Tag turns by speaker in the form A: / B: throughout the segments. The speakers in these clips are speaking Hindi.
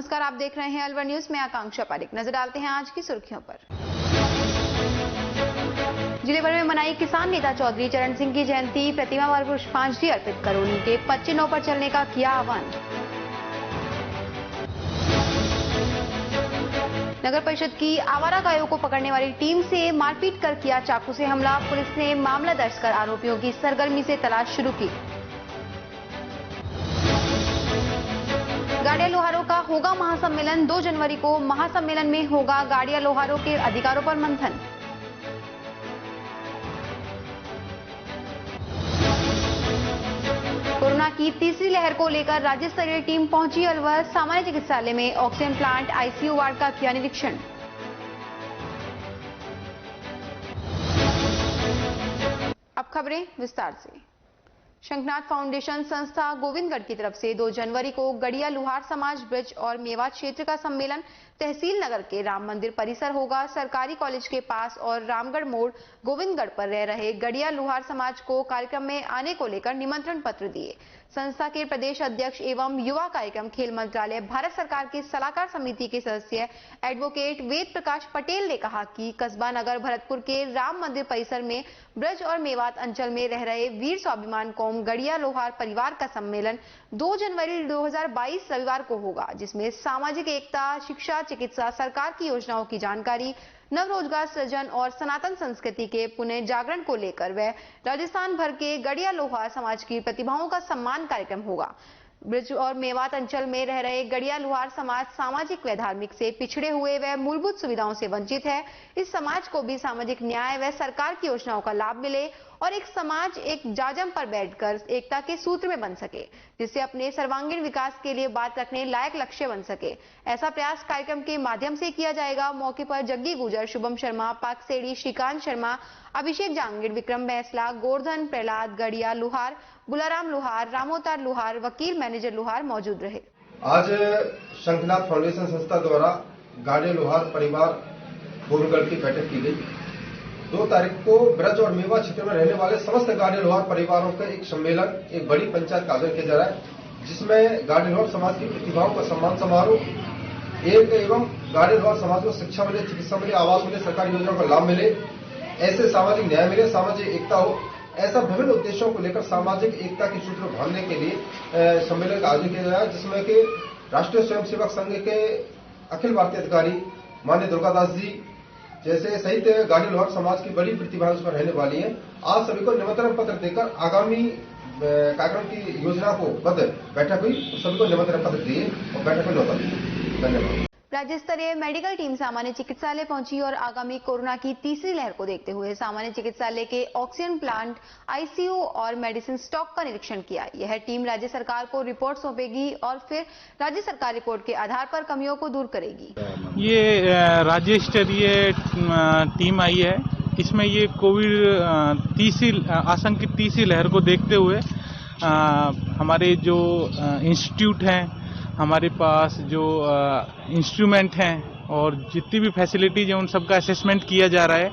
A: नमस्कार, आप देख रहे हैं अलवर न्यूज में आकांक्षा पारिक। नजर डालते हैं आज की सुर्खियों पर। जिले भर में मनाई किसान नेता चौधरी चरण सिंह की जयंती, प्रतिमा पर पुष्पांजलि अर्पित कर उनके 25 नौ पर चलने का किया आह्वान। नगर परिषद की आवारा गायों को पकड़ने वाली टीम से मारपीट कर किया चाकू से हमला, पुलिस ने मामला दर्ज कर आरोपियों की सरगर्मी से तलाश शुरू की। गाड़िया लोहारों का होगा महासम्मेलन, 2 जनवरी को महासम्मेलन में होगा गाड़िया लोहारों के अधिकारों पर मंथन। कोरोना की तीसरी लहर को लेकर राज्य स्तरीय टीम पहुंची अलवर, सामान्य चिकित्सालय में ऑक्सीजन प्लांट, आईसीयू वार्ड का किया निरीक्षण। अब खबरें विस्तार से। शंखनाथ फाउंडेशन संस्था गोविंदगढ़ की तरफ से 2 जनवरी को गड़िया लुहार समाज ब्रज और मेवात क्षेत्र का सम्मेलन तहसील नगर के राम मंदिर परिसर होगा। सरकारी कॉलेज के पास और रामगढ़ मोड़ गोविंदगढ़ पर रह रहे गड़िया लुहार समाज को कार्यक्रम में आने को लेकर निमंत्रण पत्र दिए। संस्था के प्रदेश अध्यक्ष एवं युवा कार्यक्रम खेल मंत्रालय भारत सरकार की सलाहकार समिति के सदस्य एडवोकेट वेद प्रकाश पटेल ने कहा कि कस्बा नगर भरतपुर के राम मंदिर परिसर में ब्रज और मेवात अंचल में रह रहे वीर स्वाभिमान कौम गड़िया लोहार परिवार का सम्मेलन 2 जनवरी 2022 रविवार को होगा, जिसमें सामाजिक एकता, शिक्षा, चिकित्सा, सरकार की योजनाओं की जानकारी, नव रोजगार सृजन और सनातन संस्कृति के पुनः जागरण को लेकर वह राजस्थान भर के गड़िया लोहार समाज की प्रतिभाओं का सम्मान कार्यक्रम होगा। ब्रज और मेवात अंचल में रह रहे गड़िया लुहार समाज सामाजिक व धार्मिक से पिछड़े हुए व मूलभूत सुविधाओं से वंचित है। इस समाज को भी सामाजिक न्याय व सरकार की योजनाओं का लाभ मिले और एक समाज एक जाजम पर बैठकर एकता के सूत्र में बन सके, जिससे अपने सर्वांगीण विकास के लिए बात रखने लायक लक्ष्य बन सके। ऐसा प्रयास कार्यक्रम के माध्यम से किया जाएगा। मौके पर जग्गी गुजर, शुभम शर्मा, पाकसेड़ी, श्रीकांत शर्मा, अभिषेक जांगीर, विक्रम बैसला, गोवर्धन प्रहलाद, गड़िया लुहार, बुलाराम लुहार, रामोतार लुहार, वकील मैनेजर लुहार मौजूद रहे।
B: आज शंखनाथ फाउंडेशन संस्था द्वारा गाड़िया लोहार परिवार गोविंदगढ़ की बैठक की गई। 2 तारीख को ब्रज और मेवा क्षेत्र में रहने वाले समस्त गाड़िया लोहार परिवारों का एक सम्मेलन, एक बड़ी पंचायत का आयोजन किया जा रहा है, जिसमें गाड़िया लोहार समाज की प्रतिभाओं का सम्मान समारोह एवं गाड़िया लोहार समाज को शिक्षा मिले, चिकित्सा मिले, आवास मिले, सरकारी योजनाओं का लाभ मिले, ऐसे सामाजिक न्याय मिले, सामाजिक एकता हो, ऐसा विभिन्न उद्देश्यों को लेकर सामाजिक एकता के सूत्र बांधने के लिए सम्मेलन का आयोजन किया गया, जिसमें कि राष्ट्रीय स्वयंसेवक संघ के अखिल भारतीय अधिकारी माननीय दुर्गादास जी जैसे सहित गाड़िया लोहार समाज की बड़ी प्रतिभाएं उसमें रहने वाली हैं। आज सभी को निमंत्रण पत्र देकर आगामी कार्यक्रम की योजना को बद्ध बैठक हुई, सभी को निमंत्रण पत्र दिए और बैठक में न्योता दिए। धन्यवाद।
A: राज्य स्तरीय मेडिकल टीम सामान्य चिकित्सालय पहुंची और आगामी कोरोना की तीसरी लहर को देखते हुए सामान्य चिकित्सालय के ऑक्सीजन प्लांट, आईसीयू और मेडिसिन स्टॉक का निरीक्षण किया। यह टीम राज्य सरकार को रिपोर्ट सौंपेगी और फिर राज्य सरकार रिपोर्ट के आधार पर कमियों को दूर करेगी।
C: ये राज्य स्तरीय टीम आई है। इसमें ये कोविड आशंकित तीसरी लहर को देखते हुए हमारे जो इंस्टीट्यूट हैं, हमारे पास जो इंस्ट्रूमेंट हैं और जितनी भी फैसिलिटीज हैं उन सबका असेसमेंट किया जा रहा है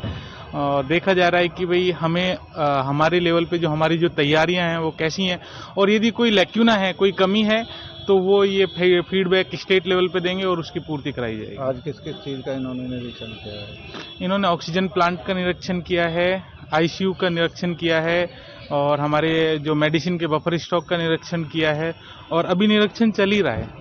C: और देखा जा रहा है कि भाई हमें हमारे लेवल पे जो हमारी जो तैयारियां हैं वो कैसी हैं और यदि कोई लैक्यूना है, कोई कमी है तो वो ये फीडबैक स्टेट लेवल पे देंगे और उसकी पूर्ति कराई जाएगी।
D: आज किस किस चीज का इन्होंने निरीक्षण किया है?
C: इन्होंने ऑक्सीजन प्लांट का निरीक्षण किया है, आईसीयू का निरीक्षण किया है और हमारे जो मेडिसिन के बफर स्टॉक का निरीक्षण किया है और अभी निरीक्षण चल ही रहा है।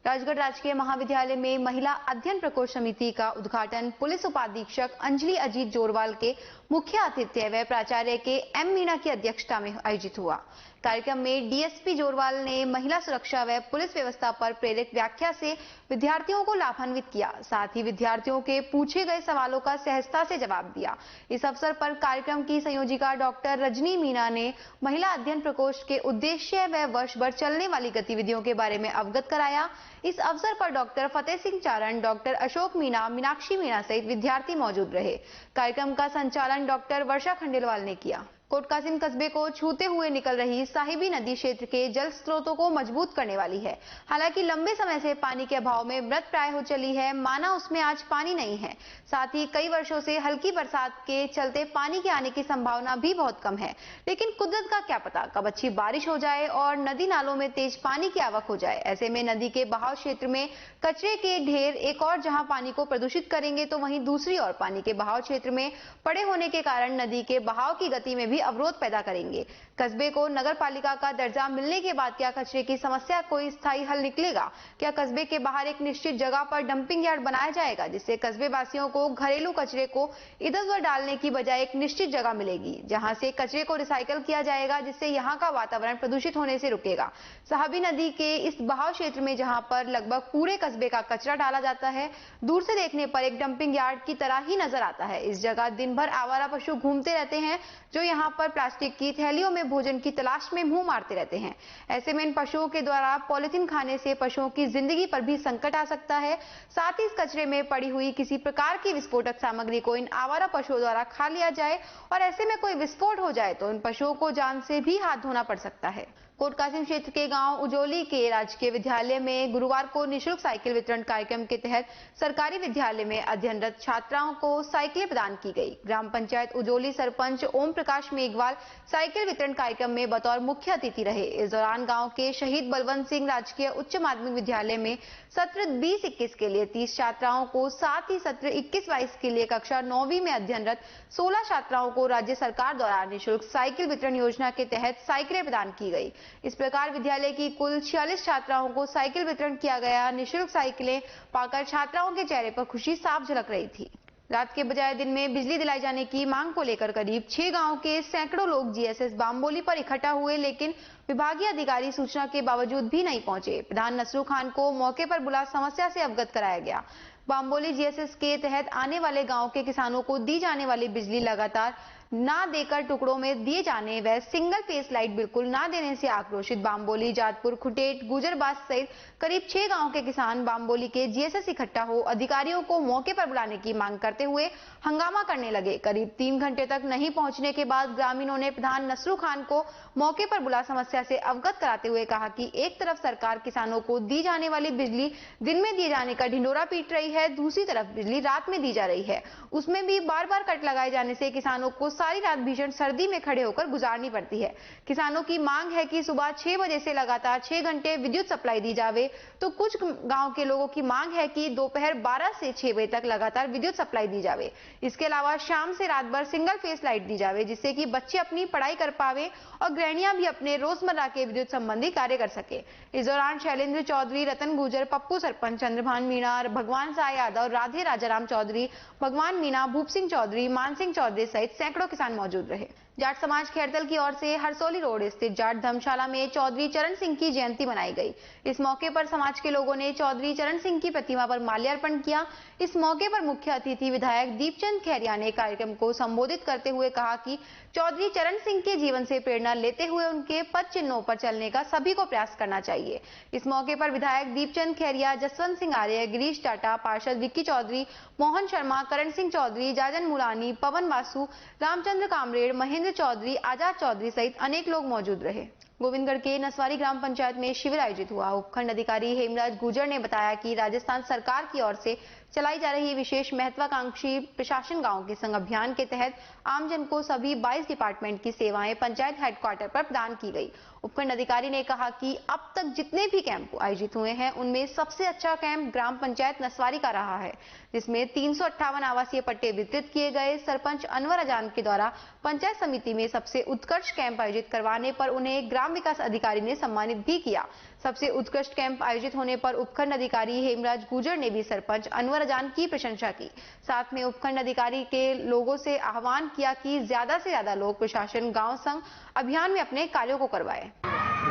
A: राजगढ़ राजकीय महाविद्यालय में महिला अध्ययन प्रकोष्ठ समिति का उद्घाटन पुलिस उपाधीक्षक अंजलि अजीत जोरवाल के मुख्य आतिथ्य व प्राचार्य के एम मीना की अध्यक्षता में आयोजित हुआ। कार्यक्रम में डीएसपी जोरवाल ने महिला सुरक्षा व पुलिस व्यवस्था पर प्रेरक व्याख्या से विद्यार्थियों को लाभान्वित किया। साथ ही विद्यार्थियों के पूछे गए सवालों का सहजता से जवाब दिया। इस अवसर पर कार्यक्रम की संयोजिका डॉक्टर रजनी मीना ने महिला अध्ययन प्रकोष्ठ के उद्देश्य व वर्ष भर चलने वाली गतिविधियों के बारे में अवगत कराया। इस अवसर पर डॉक्टर फतेह सिंह चारण, डॉक्टर अशोक मीना, मीनाक्षी मीना सहित विद्यार्थी मौजूद रहे। कार्यक्रम का संचालन डॉक्टर वर्षा खंडेलवाल ने किया। कोटकासिम कस्बे को छूते हुए निकल रही साहिबी नदी क्षेत्र के जल स्रोतों को मजबूत करने वाली है। हालांकि लंबे समय से पानी के अभाव में मृत प्राय हो चली है, माना उसमें आज पानी नहीं है। साथ ही कई वर्षों से हल्की बरसात के चलते पानी के आने की संभावना भी बहुत कम है। लेकिन कुदरत का क्या पता कब अच्छी बारिश हो जाए और नदी नालों में तेज पानी की आवक हो जाए। ऐसे में नदी के बहाव क्षेत्र में कचरे के ढेर एक और जहां पानी को प्रदूषित करेंगे, तो वहीं दूसरी ओर पानी के बहाव क्षेत्र में पड़े होने के कारण नदी के बहाव की गति में भी अवरोध पैदा करेंगे। कस्बे को नगर पालिका का दर्जा मिलने के बाद क्या कचरे की समस्या कोई स्थायी हल निकलेगा? क्या कस्बे के बाहर एक निश्चित जगह पर डंपिंग यार्ड बनाया जाएगा, जिससे कस्बे वासियों को घरेलू कचरे को इधर उधर डालने की बजाय एक निश्चित जगह मिलेगी जहां से कचरे को रिसाइकल किया जाएगा, जिससे यहां का वातावरण प्रदूषित होने से रुकेगा। साहिबी नदी के इस बहाव क्षेत्र में जहां पर लगभग पूरे कस्बे का कचरा डाला जाता है, दूर से देखने पर एक डंपिंग यार्ड की तरह ही नजर आता है। इस जगह दिन भर आवारा पशु घूमते रहते हैं, जो यहाँ पर प्लास्टिक की थैलियों में भोजन की तलाश में मुंह मारते रहते हैं। ऐसे में इन पशुओं के द्वारा पॉलिथीन खाने से पशुओं की जिंदगी पर भी संकट आ सकता है। साथ ही इस कचरे में पड़ी हुई किसी प्रकार की विस्फोटक सामग्री को इन आवारा पशुओं द्वारा खा लिया जाए और ऐसे में कोई विस्फोट हो जाए तो इन पशुओं को जान से भी हाथ धोना पड़ सकता है। कोटकासिम क्षेत्र के गांव उजोली के राजकीय विद्यालय में गुरुवार को निःशुल्क साइकिल वितरण कार्यक्रम के तहत सरकारी विद्यालय में अध्ययनरत छात्राओं को साइकिलें प्रदान की गई। ग्राम पंचायत उजोली सरपंच ओम प्रकाश मेघवाल साइकिल वितरण कार्यक्रम में बतौर मुख्य अतिथि रहे। इस दौरान गांव के शहीद बलवंत सिंह राजकीय उच्च माध्यमिक विद्यालय में सत्र 20-21 के लिए 30 छात्राओं को, साथ ही सत्र 21-22 के लिए कक्षा 9वीं में अध्ययनरत 16 छात्राओं को राज्य सरकार द्वारा निःशुल्क साइकिल वितरण योजना के तहत साइकिलें प्रदान की गई। इस प्रकार विद्यालय की कुल 46 छात्राओं को साइकिल वितरण किया गया। निःशुल्क साइकिलें पाकर छात्राओं के चेहरे पर खुशी साफ झलक रही थी। रात के बजाय दिन में बिजली दिलाई जाने की मांग को लेकर करीब 6 गांवों के सैकड़ों लोग जीएसएस बाम्बोली पर इकट्ठा हुए, लेकिन विभागीय अधिकारी सूचना के बावजूद भी नहीं पहुंचे। प्रधान नसरू खान को मौके पर बुला समस्या से अवगत कराया गया। बाम्बोली जीएसएस के तहत आने वाले गांव के किसानों को दी जाने वाली बिजली लगातार ना देकर टुकड़ों में दिए जाने व सिंगल फेस लाइट बिल्कुल ना देने से आक्रोशित बाम्बोली, जातपुर, खुटेट, गुजरबास सहित करीब 6 गांव के किसान बाम्बोली के जीएसएस इकट्ठा हो अधिकारियों को मौके पर बुलाने की मांग करते हुए हंगामा करने लगे। करीब 3 घंटे तक नहीं पहुंचने के बाद ग्रामीणों ने प्रधान नसरू खान को मौके पर बुला समस्या से अवगत कराते हुए कहा कि एक तरफ सरकार किसानों को दी जाने वाली बिजली दिन में दिए जाने का ढिंडोरा पीट रही है, दूसरी तरफ बिजली रात में दी जा रही है, उसमें भी बार बार कट लगाए जाने से किसानों को सारी रात भीषण सर्दी में खड़े होकर गुजारनी पड़ती है। किसानों की मांग है कि सुबह 6 बजे से लगातार 6 घंटे विद्युत सप्लाई दी जावे, तो कुछ गांव के लोगों की मांग है कि दोपहर 12 से 6 बजे तक लगातार विद्युत सप्लाई दी जावे। इसके अलावा शाम से रात भर सिंगल फेस लाइट दी जावे, जिससे कि बच्चे अपनी पढ़ाई कर पावे और गृहिणियां भी अपने रोजमर्रा के विद्युत संबंधी कार्य कर सके। इस दौरान शैलेंद्र चौधरी, रतन गुजर, पप्पू सरपंच, चंद्रभान मीणा, भगवान साय यादव, राधे राजाराम चौधरी, भगवान मीणा, भूप सिंह चौधरी, मान सिंह चौधरी सहित सैकड़ों किसान मौजूद रहे। जाट समाज खैरतल की ओर से हरसौली रोड स्थित जाट धर्मशाला में चौधरी चरण सिंह की जयंती मनाई गई। इस मौके पर समाज के लोगों ने चौधरी चरण सिंह की प्रतिमा पर माल्यार्पण किया। इस मौके पर मुख्य अतिथि विधायक दीपचंद खैरिया ने कार्यक्रम को संबोधित करते हुए कहा कि चौधरी चरण सिंह के जीवन से प्रेरणा लेते हुए उनके पद चिन्हों पर चलने का सभी को प्रयास करना चाहिए। इस मौके पर विधायक दीपचंद खैरिया, जसवंत सिंह आर्य, गिरीश टाटा, पार्षद विक्की चौधरी, मोहन शर्मा, करण सिंह चौधरी, जाजन मुलानी, पवन वासु, रामचंद्र कामरेड, महेंद्र चौधरी, आजाद चौधरी सहित अनेक लोग मौजूद रहे। गोविंदगढ़ के नसवारी ग्राम पंचायत में शिविर आयोजित हुआ। उपखंड अधिकारी हेमराज गुजर ने बताया कि राजस्थान सरकार की ओर से चलाई जा रही विशेष महत्वाकांक्षी प्रशासन गांव के संग अभियान के तहत आमजन को सभी 22 डिपार्टमेंट की सेवाएं पंचायत हेडक्वार्टर पर प्रदान की गई। उपखंड अधिकारी ने कहा कि अब तक जितने भी कैंप आयोजित हुए हैं, उनमें सबसे अच्छा कैंप ग्राम पंचायत नसवारी का रहा है, जिसमें 358 आवासीय पट्टे वितरित किए गए। सरपंच अनवर अजान के द्वारा पंचायत समिति में सबसे उत्कृष्ट कैंप आयोजित करवाने पर उन्हें ग्राम विकास अधिकारी ने सम्मानित भी किया। सबसे उत्कृष्ट कैंप आयोजित होने पर उपखंड अधिकारी हेमराज गुजर ने भी सरपंच अनवर अजान की प्रशंसा की। साथ में उपखंड अधिकारी के लोगों से आह्वान किया कि ज्यादा से ज्यादा लोग प्रशासन गांव संग अभियान में अपने कार्यों को करवाएं।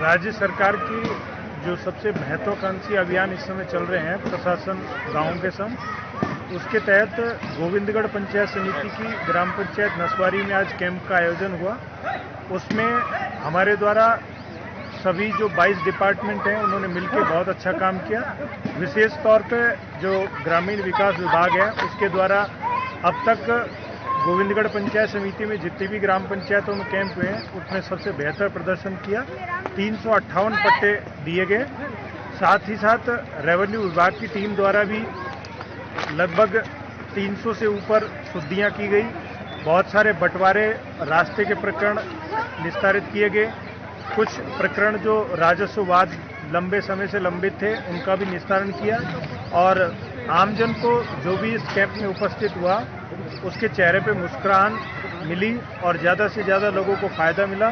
E: राज्य सरकार की जो सबसे महत्वाकांक्षी अभियान इस समय चल रहे हैं प्रशासन गांव के संग, उसके तहत गोविंदगढ़ पंचायत समिति की ग्राम पंचायत नसवारी में आज कैंप का आयोजन हुआ। उसमें हमारे द्वारा सभी जो 22 डिपार्टमेंट हैं उन्होंने मिलकर बहुत अच्छा काम किया। विशेष तौर पे जो ग्रामीण विकास विभाग है उसके द्वारा अब तक गोविंदगढ़ पंचायत समिति में जितनी भी ग्राम पंचायतों में कैंप हुए हैं उसमें सबसे बेहतर प्रदर्शन किया। 358 पट्टे दिए गए। साथ ही साथ रेवेन्यू विभाग की टीम द्वारा भी लगभग 300 से ऊपर शुद्धियां की गई। बहुत सारे बंटवारे रास्ते के प्रकरण निस्तारित किए गए। कुछ प्रकरण जो राजस्ववाद लंबे समय से लंबित थे उनका भी निस्तारण किया और आमजन को जो भी इस कैंप में उपस्थित हुआ उसके चेहरे पे मुस्कुराहट मिली और ज़्यादा से ज़्यादा लोगों को फायदा मिला।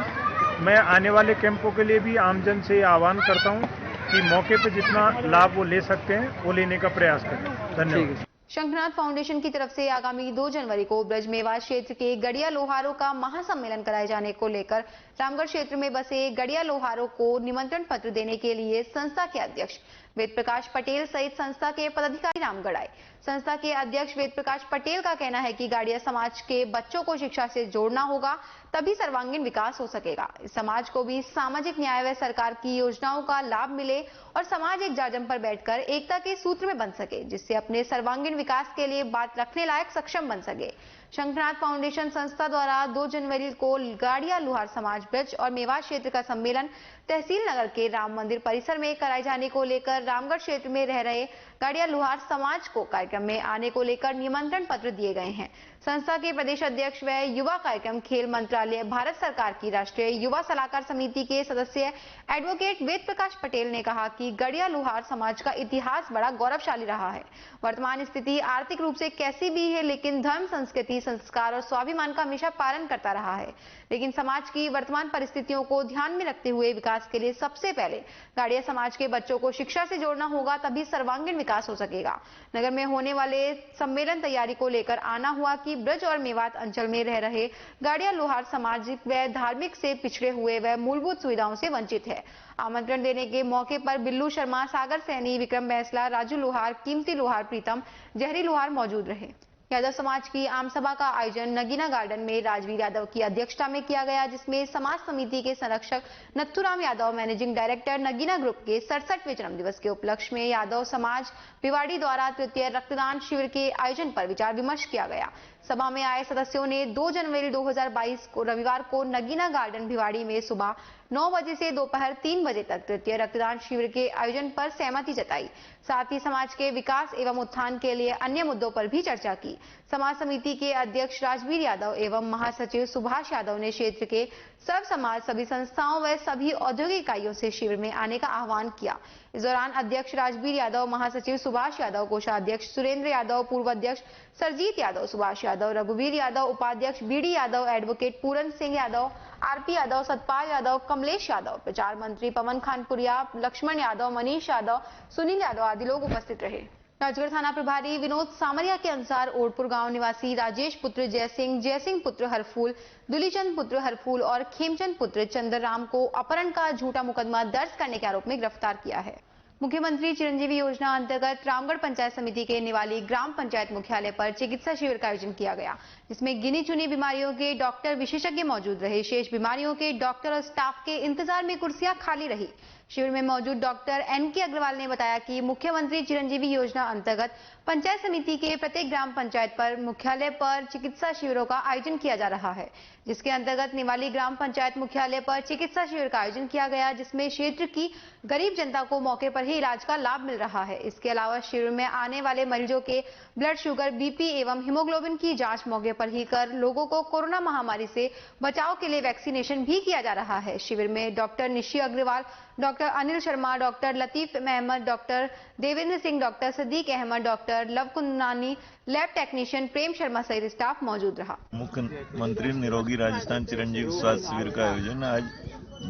E: मैं आने वाले कैंपों के लिए भी आमजन से आह्वान करता हूं कि मौके पे जितना लाभ वो ले सकते हैं वो लेने का प्रयास करें। धन्यवाद।
A: शंखनाथ फाउंडेशन की तरफ से आगामी 2 जनवरी को ब्रज मेवात क्षेत्र के गड़िया लोहारों का महासम्मेलन कराए जाने को लेकर रामगढ़ क्षेत्र में बसे गड़िया लोहारों को निमंत्रण पत्र देने के लिए संस्था के अध्यक्ष वेद प्रकाश पटेल सहित संस्था के पदाधिकारी रामगढ़ आए। संस्था के अध्यक्ष वेद प्रकाश पटेल का कहना है कि गाड़िया समाज के बच्चों को शिक्षा से जोड़ना होगा, तभी सर्वांगीण विकास हो सकेगा। इस समाज को भी सामाजिक न्याय व सरकार की योजनाओं का लाभ मिले और समाज एक जाजम पर बैठकर एकता के सूत्र में बंध सके, जिससे अपने सर्वांगीण विकास के लिए बात रखने लायक सक्षम बन सके। शंखनाथ फाउंडेशन संस्था द्वारा 2 जनवरी को गाड़िया लोहार समाज ब्रज और मेवात क्षेत्र का सम्मेलन तहसील नगर के राम मंदिर परिसर में कराए जाने को लेकर रामगढ़ क्षेत्र में रह रहे गाड़िया लोहार समाज को कार्यक्रम में आने को लेकर निमंत्रण पत्र दिए गए हैं। संस्था के प्रदेश अध्यक्ष व युवा कार्यक्रम खेल मंत्रालय भारत सरकार की राष्ट्रीय युवा सलाहकार समिति के सदस्य एडवोकेट वेद प्रकाश पटेल ने कहा कि गड़िया लोहार समाज का इतिहास बड़ा गौरवशाली रहा है। वर्तमान स्थिति आर्थिक रूप से कैसी भी है, लेकिन धर्म, संस्कृति, संस्कार और स्वाभिमान का हमेशा पालन करता रहा है। लेकिन समाज की वर्तमान परिस्थितियों को ध्यान में रखते हुए विकास के लिए सबसे पहले गाड़िया समाज के बच्चों को शिक्षा से जोड़ना होगा, तभी सर्वांगीण विकास हो सकेगा। नगर में होने वाले सम्मेलन तैयारी को लेकर आना हुआ कि ब्रज और मेवात अंचल में रह रहे गाड़िया लोहार सामाजिक व धार्मिक से पिछड़े हुए व मूलभूत सुविधाओं से वंचित है। आमंत्रण देने के मौके पर बिल्लू शर्मा, सागर सैनी, विक्रम बैसला, राजू लोहार, कीमती लोहार, प्रीतम, जहरी लोहार मौजूद रहे। यादव समाज की आम सभा का आयोजन नगीना गार्डन में राजवीर यादव की अध्यक्षता में किया गया, जिसमें समाज समिति के संरक्षक Nathuram Yadav, managing director Nagina group के 67वें जन्मदिवस के उपलक्ष्य में यादव समाज भिवाड़ी द्वारा तृतीय रक्तदान शिविर के आयोजन पर विचार विमर्श किया गया। सभा में आए सदस्यों ने 2 जनवरी 2022 को रविवार को नगीना गार्डन भिवाड़ी में सुबह 9 बजे से दोपहर 3 बजे तक तृतीय रक्तदान शिविर के आयोजन पर सहमति जताई। साथ ही समाज के विकास एवं उत्थान के लिए अन्य मुद्दों पर भी चर्चा की। समाज समिति के अध्यक्ष राजवीर यादव एवं महासचिव सुभाष यादव ने क्षेत्र के सर्व समाज, सभी संस्थाओं व सभी औद्योगिक इकाइयों से शिविर में आने का आह्वान किया। इस दौरान अध्यक्ष राजवीर यादव, महासचिव सुभाष यादव, कोषाध्यक्ष सुरेंद्र यादव, पूर्व अध्यक्ष सरजीत यादव, सुभाष यादव, रघुवीर यादव, उपाध्यक्ष BD Yadav, advocate Puran Singh Yadav, RP Yadav, Satpal Yadav, Kamlesh Yadav, प्रचार मंत्री पवन खानपुरिया, लक्ष्मण यादव, मनीष यादव, सुनील यादव आदि लोग उपस्थित रहे। राजगढ़ थाना प्रभारी विनोद सामरिया के अनुसार ओडपुर गांव निवासी राजेश पुत्र जयसिंह पुत्र हरफूल, दुलीचंद पुत्र हरफूल और खेमचंद पुत्र चंद्रराम को अपहरण का झूठा मुकदमा दर्ज करने के आरोप में गिरफ्तार किया है। मुख्यमंत्री चिरंजीवी योजना अंतर्गत रामगढ़ पंचायत समिति के निवाली ग्राम पंचायत मुख्यालय पर चिकित्सा शिविर का आयोजन किया गया, जिसमें गिनी चुनी बीमारियों के डॉक्टर विशेषज्ञ मौजूद रहे। शेष बीमारियों के डॉक्टर और स्टाफ के इंतजार में कुर्सियां खाली रही। शिविर में मौजूद डॉक्टर एनके अग्रवाल ने बताया कि मुख्यमंत्री चिरंजीवी योजना अंतर्गत पंचायत समिति के प्रत्येक ग्राम पंचायत पर मुख्यालय पर चिकित्सा शिविरों का आयोजन किया जा रहा है, जिसके अंतर्गत निवाली ग्राम पंचायत मुख्यालय पर चिकित्सा शिविर का आयोजन किया गया, जिसमें क्षेत्र की गरीब जनता को मौके पर ही इलाज का लाभ मिल रहा है। इसके अलावा शिविर में आने वाले मरीजों के ब्लड शुगर, बीपी एवं हीमोग्लोबिन की जांच मौके पर ही कर लोगों को कोरोना महामारी से बचाव के लिए वैक्सीनेशन भी किया जा रहा है। शिविर में doctor Nishi Agrawal, doctor Anil Sharma, doctor Latif Ahmed, doctor Devendra Singh, doctor Sadiq Ahmed, doctor Lavkundani, lab technician Prem Sharma सहित स्टाफ मौजूद रहा।
F: मुख्यमंत्री निरोगी राजस्थान चिरंजीवी स्वास्थ्य शिविर का आयोजन आज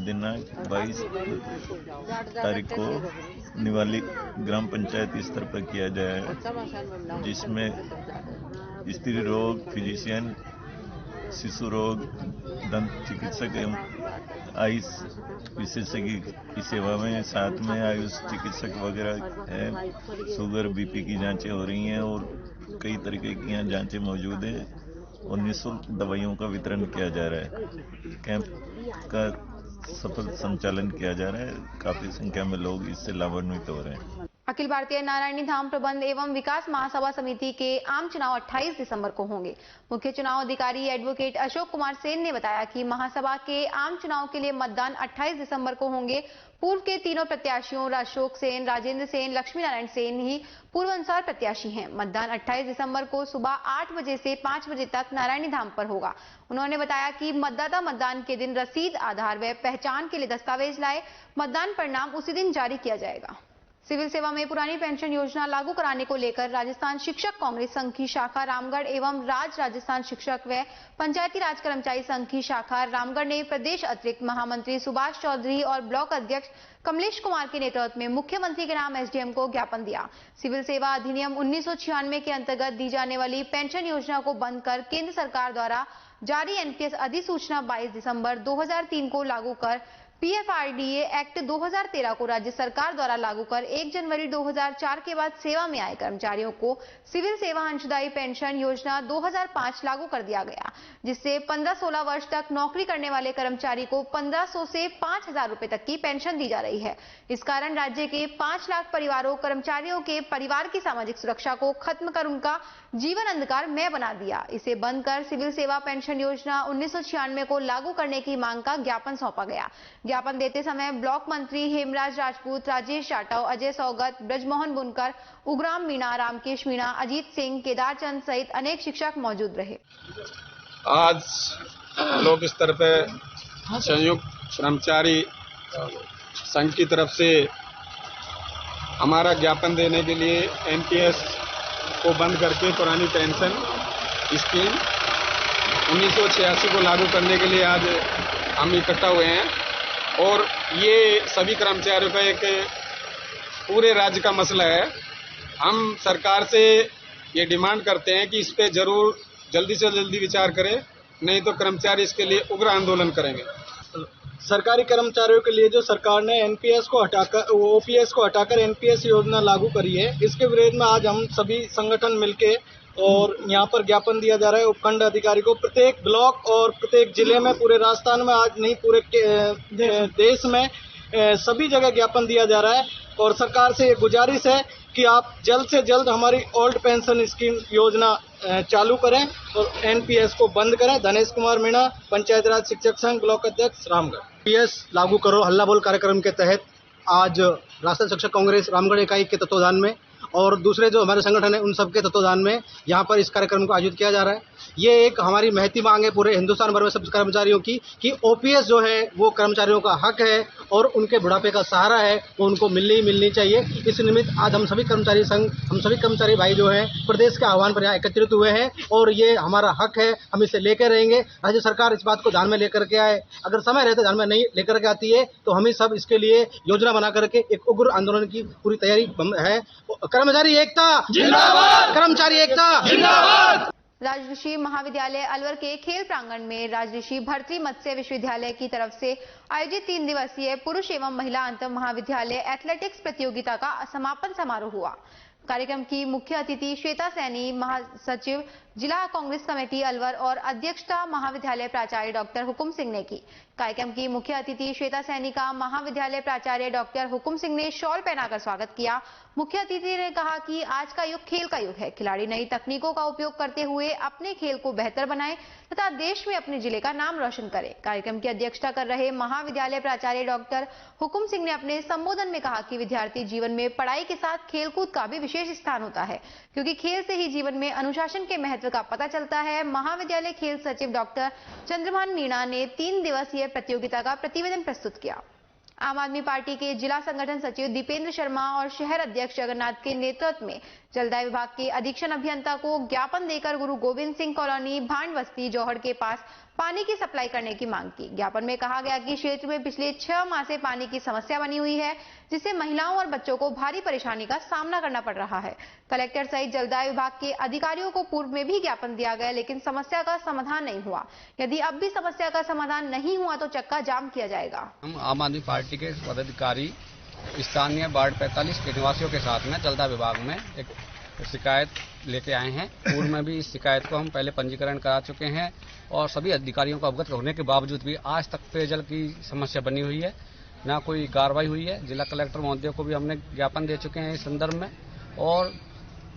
F: दिनांक 22 तारीख को निवाली ग्राम पंचायत स्तर पर किया जाए है, जिसमें स्त्री रोग फिजिशियन, शिशु रोग, दंत चिकित्सक एवं आयुष विशेषज्ञ की सेवा में, साथ में आयुष चिकित्सक वगैरह है। शुगर, बीपी की जांचें हो रही हैं और कई तरीके की यहाँ जांचें मौजूद हैं और निःशुल्क दवाइयों का वितरण किया जा रहा है। कैंप का सफल संचालन किया जा रहा है। काफी संख्या में लोग इससे लाभान्वित हो रहे हैं।
A: अखिल भारतीय नारायणी धाम प्रबंध एवं विकास महासभा समिति के आम चुनाव 28 दिसंबर को होंगे। मुख्य चुनाव अधिकारी एडवोकेट अशोक कुमार सेन ने बताया कि महासभा के आम चुनाव के लिए मतदान 28 दिसंबर को होंगे। पूर्व के तीनों प्रत्याशियों अशोक सेन, राजेंद्र सेन, लक्ष्मी नारायण सेन ही पूर्वानुसार प्रत्याशी हैं। मतदान 28 दिसंबर को सुबह 8 बजे से 5 बजे तक नारायणी धाम पर होगा। उन्होंने बताया कि मतदाता मतदान के दिन रसीद, आधार व पहचान के लिए दस्तावेज लाए। मतदान परिणाम उसी दिन जारी किया जाएगा। सिविल सेवा में पुरानी पेंशन योजना लागू कराने को लेकर राजस्थान शिक्षक कांग्रेस संघ की शाखा रामगढ़ एवं राजस्थान शिक्षक व पंचायती राज कर्मचारी संघ की शाखा रामगढ़ ने प्रदेश अतिरिक्त महामंत्री सुभाष चौधरी और ब्लॉक अध्यक्ष कमलेश कुमार के नेतृत्व में मुख्यमंत्री के नाम एसडीएम को ज्ञापन दिया। सिविल सेवा अधिनियम 1996 के अंतर्गत दी जाने वाली पेंशन योजना को बंद कर केंद्र सरकार द्वारा जारी एनपीएस अधिसूचना 22 दिसंबर 2003 को लागू कर पीएफआरडीए एक्ट 2013 को राज्य सरकार द्वारा लागू कर 1 जनवरी 2004 के बाद सेवा में आए कर्मचारियों को सिविल सेवा अंशदायी पेंशन योजना 2005 लागू कर दिया गया, जिससे 15-16 वर्ष तक नौकरी करने वाले कर्मचारी को 1500 से 5000 रुपए तक की पेंशन दी जा रही है। इस कारण राज्य के 5 लाख परिवारों कर्मचारियों के परिवार की सामाजिक सुरक्षा को खत्म कर उनका जीवन अंधकार में बना दिया। इसे बंद कर सिविल सेवा पेंशन योजना 1996 को लागू करने की मांग का ज्ञापन सौंपा गया। ज्ञापन देते समय ब्लॉक मंत्री हेमराज राजपूत, राजेश जाटव, अजय सौगत, ब्रजमोहन बुनकर, उग्राम मीणा, रामकेश मीणा, अजीत सिंह, केदारचंद सहित अनेक शिक्षक मौजूद रहे।
G: आज ब्लॉक स्तर पर संयुक्त कर्मचारी संघ की तरफ से हमारा ज्ञापन देने के लिए एनपीएस को बंद करके पुरानी पेंशन स्कीम 1986 को लागू करने के लिए आज हम इकट्ठा हुए हैं और ये सभी कर्मचारियों का एक पूरे राज्य का मसला है। हम सरकार से ये डिमांड करते हैं कि इस पे जरूर जल्दी से जल्दी विचार करें, नहीं तो कर्मचारी इसके लिए उग्र आंदोलन करेंगे।
H: सरकारी कर्मचारियों के लिए जो सरकार ने एनपीएस को हटाकर ओपीएस को हटाकर एनपीएस योजना लागू करी है, इसके विरोध में आज हम सभी संगठन मिलके और यहाँ पर ज्ञापन दिया जा रहा है उपखंड अधिकारी को। प्रत्येक ब्लॉक और प्रत्येक जिले में, पूरे राजस्थान में, आज नहीं पूरे देश में सभी जगह ज्ञापन दिया जा रहा है और सरकार से ये गुजारिश है कि आप जल्द से जल्द हमारी ओल्ड पेंशन स्कीम योजना चालू करें और एनपीएस को बंद करें। धनेश कुमार मीणा, पंचायत राज शिक्षक संघ, ब्लॉक अध्यक्ष, रामगढ़।
I: एनपीएस लागू करो हल्ला बोल कार्यक्रम के तहत आज राष्ट्रीय शिक्षक कांग्रेस रामगढ़ इकाई के तत्वाधान में और दूसरे जो हमारे संगठन है उन सबके तत्वाधान में यहाँ पर इस कार्यक्रम को आयोजित किया जा रहा है। ये एक हमारी महती मांग है पूरे हिंदुस्तान भर में सब कर्मचारियों की कि ओपीएस जो है वो कर्मचारियों का हक है और उनके बुढ़ापे का सहारा है, वो उनको मिलनी चाहिए। इस निमित्त आज हम सभी कर्मचारी संघ, हम सभी कर्मचारी भाई जो हैं प्रदेश के आह्वान पर यहाँ एकत्रित हुए हैं और ये हमारा हक है, हम इसे लेकर रहेंगे। राज्य सरकार इस बात को ध्यान में लेकर के आए, अगर समय रहते ध्यान में नहीं लेकर के आती है तो हम ही सब इसके लिए योजना बना करके एक उग्र आंदोलन की पूरी तैयारी है। कर्मचारी एकता जिंदाबाद, कर्मचारी एकता जिंदाबाद।
A: राजऋषि महाविद्यालय अलवर के खेल प्रांगण में राजऋषि भर्तृ मत्स्य विश्वविद्यालय की तरफ से आयोजित 3 दिवसीय पुरुष एवं महिला अंतर महाविद्यालय एथलेटिक्स प्रतियोगिता का समापन समारोह हुआ। कार्यक्रम की मुख्य अतिथि श्वेता सैनी, महासचिव जिला कांग्रेस कमेटी अलवर और अध्यक्षता महाविद्यालय प्राचार्य डॉक्टर हुकुम सिंह ने की। कार्यक्रम की मुख्य अतिथि श्वेता सैनी का महाविद्यालय प्राचार्य डॉक्टर हुकुम सिंह ने शॉल पहनाकर स्वागत किया। मुख्य अतिथि ने कहा कि आज का युग खेल का युग है। खिलाड़ी नई तकनीकों का उपयोग करते हुए अपने खेल को बेहतर बनाएं तथा देश में अपने जिले का नाम रोशन करें। कार्यक्रम की अध्यक्षता कर रहे महाविद्यालय प्राचार्य डॉक्टर हुकुम सिंह ने अपने संबोधन में कहा कि विद्यार्थी जीवन में पढ़ाई के साथ खेलकूद का भी विशेष स्थान होता है, क्योंकि खेल से ही जीवन में अनुशासन के महत्व का पता चलता है। महाविद्यालय खेल सचिव डॉक्टर चंद्रभान मीणा ने 3 दिवसीय प्रतियोगिता का प्रतिवेदन प्रस्तुत किया। आम आदमी पार्टी के जिला संगठन सचिव दीपेंद्र शर्मा और शहर अध्यक्ष जगन्नाथ के नेतृत्व में जलदाय विभाग के अधीक्षण अभियंता को ज्ञापन देकर गुरु गोविंद सिंह कॉलोनी भांड बस्ती जौहड़ के पास पानी की सप्लाई करने की मांग की। ज्ञापन में कहा गया कि क्षेत्र में पिछले 6 माह से पानी की समस्या बनी हुई है, जिससे महिलाओं और बच्चों को भारी परेशानी का सामना करना पड़ रहा है। कलेक्टर सहित जलदाय विभाग के अधिकारियों को पूर्व में भी ज्ञापन दिया गया, लेकिन समस्या का समाधान नहीं हुआ। यदि अब भी समस्या का समाधान नहीं हुआ तो चक्का जाम किया जाएगा।
J: हम आम आदमी पार्टी के पदाधिकारी स्थानीय वार्ड 45 के निवासियों के साथ में जलदाय विभाग में एक शिकायत लेके आए हैं। पूर्व में भी इस शिकायत को हम पहले पंजीकरण करा चुके हैं और सभी अधिकारियों को अवगत होने के बावजूद भी आज तक पेयजल की समस्या बनी हुई है। ना कोई कार्रवाई हुई है। जिला कलेक्टर महोदय को भी हमने ज्ञापन दे चुके हैं इस संदर्भ में। और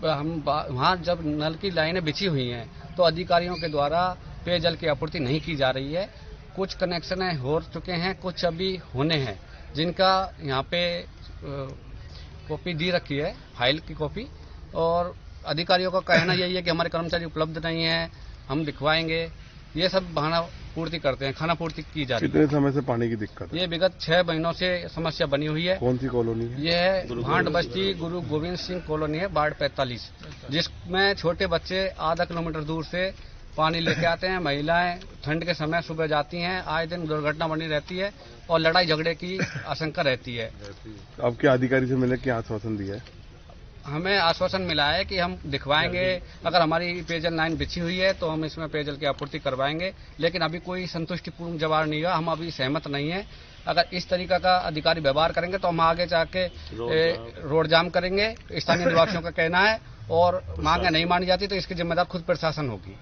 J: हम वहाँ जब नल की लाइनें बिछी हुई हैं तो अधिकारियों के द्वारा पेयजल की आपूर्ति नहीं की जा रही है। कुछ कनेक्शन हो चुके हैं, कुछ अभी होने हैं, जिनका यहाँ पे कॉपी दी रखी है, फाइल की कॉपी। और अधिकारियों का कहना यही है कि हमारे कर्मचारी उपलब्ध नहीं है, हम दिखवाएंगे। ये सब बहाना पूर्ति करते हैं, खाना पूर्ति की जा रही है।
K: कितने समय से पानी की दिक्कत है?
J: ये विगत 6 महीनों से समस्या बनी हुई है।
K: कौन सी कॉलोनी है?
J: ये है भांड बस्ती गुरु गोविंद सिंह कॉलोनी है, वार्ड 45, जिसमें छोटे बच्चे आधा किलोमीटर दूर से पानी लेके आते हैं। महिलाएं ठंड के समय सुबह जाती हैं, आए दिन दुर्घटना बनी रहती है और लड़ाई झगड़े की आशंका रहती है।
K: अब क्या अधिकारी से मिले, क्या आश्वासन दिया है?
J: हमें आश्वासन मिला है कि हम दिखवाएंगे, अगर हमारी पेयजल लाइन बिछी हुई है तो हम इसमें पेयजल की आपूर्ति करवाएंगे। लेकिन अभी कोई संतुष्टिपूर्ण जवाब नहीं हुआ, हम अभी सहमत नहीं है। अगर इस तरीका का अधिकारी व्यवहार करेंगे तो हम आगे जाके रोड जाम करेंगे, स्थानीय निवासियों का कहना है। और मांगे नहीं मानी जाती तो इसकी जिम्मेदार खुद प्रशासन होगी।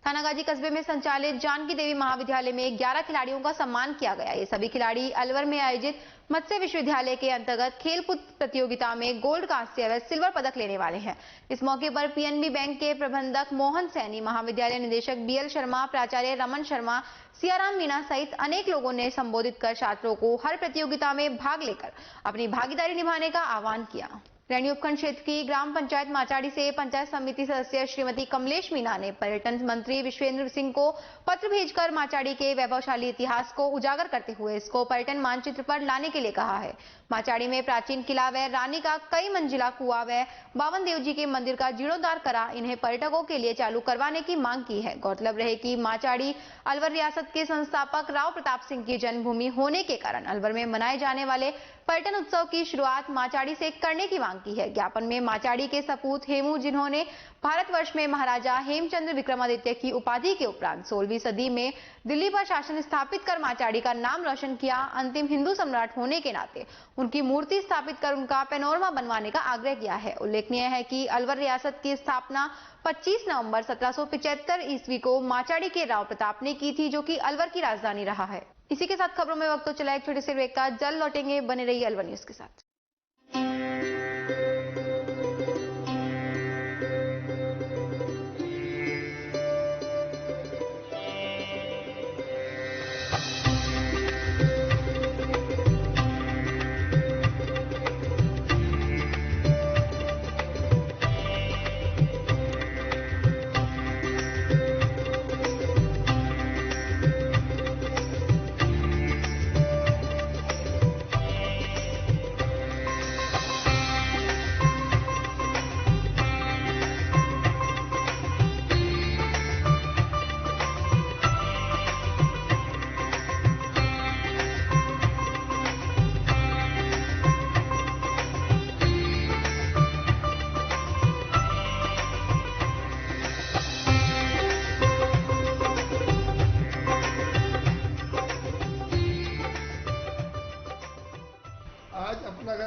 A: थानागाजी कस्बे में संचालित जानकी देवी महाविद्यालय में 11 खिलाड़ियों का सम्मान किया गया। ये सभी खिलाड़ी अलवर में आयोजित मत्स्य विश्वविद्यालय के अंतर्गत खेलकूद प्रतियोगिता में गोल्ड, कांस्य व सिल्वर पदक लेने वाले हैं। इस मौके पर पीएनबी बैंक के प्रबंधक मोहन सैनी, महाविद्यालय निदेशक बीएल शर्मा, प्राचार्य रमन शर्मा, सियाराम मीणा सहित अनेक लोगों ने संबोधित कर छात्रों को हर प्रतियोगिता में भाग लेकर अपनी भागीदारी निभाने का आह्वान किया। रैनी उपखंड क्षेत्र की ग्राम पंचायत माचाड़ी से पंचायत समिति सदस्य श्रीमती कमलेश मीणा ने पर्यटन मंत्री विश्वेंद्र सिंह को पत्र भेजकर माचाड़ी के वैभवशाली इतिहास को उजागर करते हुए इसको पर्यटन मानचित्र पर लाने के लिए कहा है। माचाड़ी में प्राचीन किला व रानी का कई मंजिला कुआं व बावन देव जी के मंदिर का जीर्णोद्धार करा इन्हें पर्यटकों के लिए चालू करवाने की मांग की है। गौरतलब रहे कि माचाड़ी अलवर रियासत के संस्थापक राव प्रताप सिंह की जन्मभूमि होने के कारण अलवर में मनाए जाने वाले पर्यटन उत्सव की शुरुआत माचाड़ी से करने की मांग की है। ज्ञापन में माचाड़ी के सपूत हेमू, जिन्होंने भारतवर्ष में महाराजा हेमचंद्र विक्रमादित्य की उपाधि के उपरांत 16वीं सदी में दिल्ली पर शासन स्थापित कर माचाड़ी का नाम रोशन किया, अंतिम हिंदू सम्राट होने के नाते उनकी मूर्ति स्थापित कर उनका पैनोरमा बनवाने का आग्रह किया है। उल्लेखनीय है कि अलवर रियासत की स्थापना 25 नवंबर 1775 ईस्वी को माचाड़ी के राव प्रताप ने की थी, जो कि अलवर की राजधानी रहा है। इसी के साथ खबरों में वक्त तो चला एक छोटे से ब्रेक का, जल्द लौटेंगे, बने रहिए अलवर न्यूज के साथ।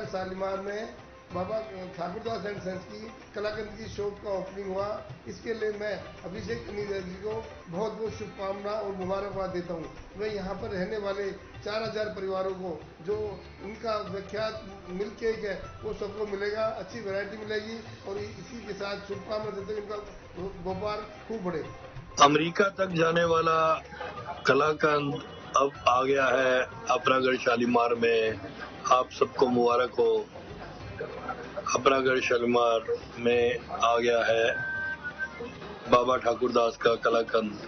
L: शालीमार में बाबा ठाकुरदास एंड सन्स की कलाकंद की शॉप का ओपनिंग हुआ। इसके लिए मैं अभिषेक कनीगर जी को बहुत बहुत शुभकामना और मुबारकबाद देता हूँ। मैं यहाँ पर रहने वाले 4000 परिवारों को जो उनका विख्यात मिल्क केक है वो सबको मिलेगा, अच्छी वैरायटी मिलेगी और इसी के साथ शुभकामना देते हुए उनका व्यापार खूब बढ़े।
M: अमेरिका तक जाने वाला कलाकंद अब आ गया है अपरागढ़ शालीमार में। आप सबको मुबारक हो। अपरागढ़ शालीमार में आ गया है बाबा ठाकुरदास का कलाकंद,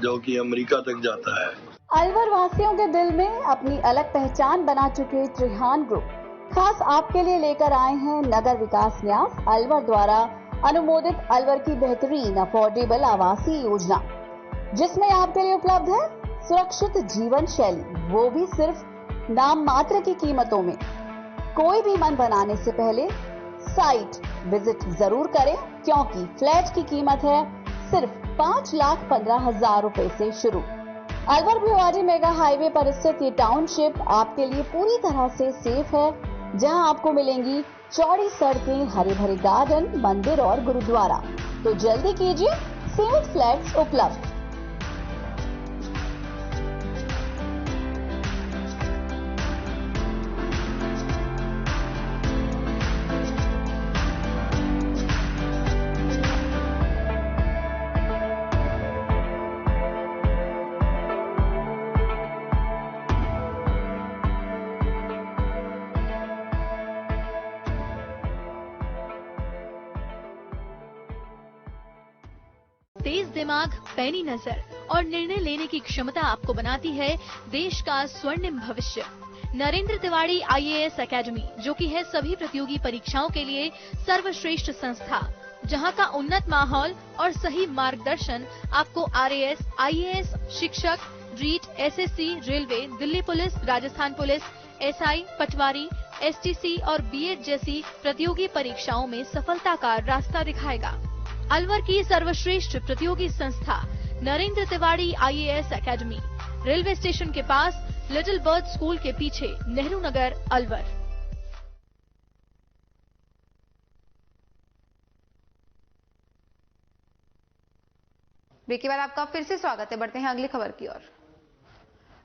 M: जो कि अमेरिका तक जाता है।
N: अलवर वासियों के दिल में अपनी अलग पहचान बना चुके त्रिहान ग्रुप खास आपके लिए लेकर आए हैं नगर विकास न्यास अलवर द्वारा अनुमोदित अलवर की बेहतरीन अफोर्डेबल आवासीय योजना, जिसमें आपके लिए उपलब्ध है सुरक्षित जीवन शैली, वो भी सिर्फ नाम मात्र की कीमतों में। कोई भी मन बनाने से पहले साइट विजिट जरूर करें, क्योंकि फ्लैट की कीमत है सिर्फ 5,15,000 रुपए से शुरू। अलवर भिवाड़ी मेगा हाईवे पर स्थित ये टाउनशिप आपके लिए पूरी तरह से सेफ है, जहां आपको मिलेंगी चौड़ी सड़कें, हरे भरे गार्डन, मंदिर और गुरुद्वारा। तो जल्दी कीजिए, सीमित फ्लैट्स उपलब्ध।
O: तेज दिमाग, पैनी नजर और निर्णय लेने की क्षमता आपको बनाती है देश का स्वर्णिम भविष्य। नरेंद्र तिवारी IAS एकेडमी, जो कि है सभी प्रतियोगी परीक्षाओं के लिए सर्वश्रेष्ठ संस्था, जहां का उन्नत माहौल और सही मार्गदर्शन आपको RAS, IAS, शिक्षक, REET, SSC, railway, Delhi police, Rajasthan police, SI, patwari, STC और BEd जैसी प्रतियोगी परीक्षाओं में सफलता का रास्ता दिखाएगा। अलवर की सर्वश्रेष्ठ प्रतियोगी संस्था Narendra Tiwari IAS academy, railway station के पास, लिटिल बर्ड स्कूल के पीछे, नेहरू नगर, अलवर।
A: ब्रेक के बाद आपका फिर से स्वागत है। बढ़ते हैं अगली खबर की ओर।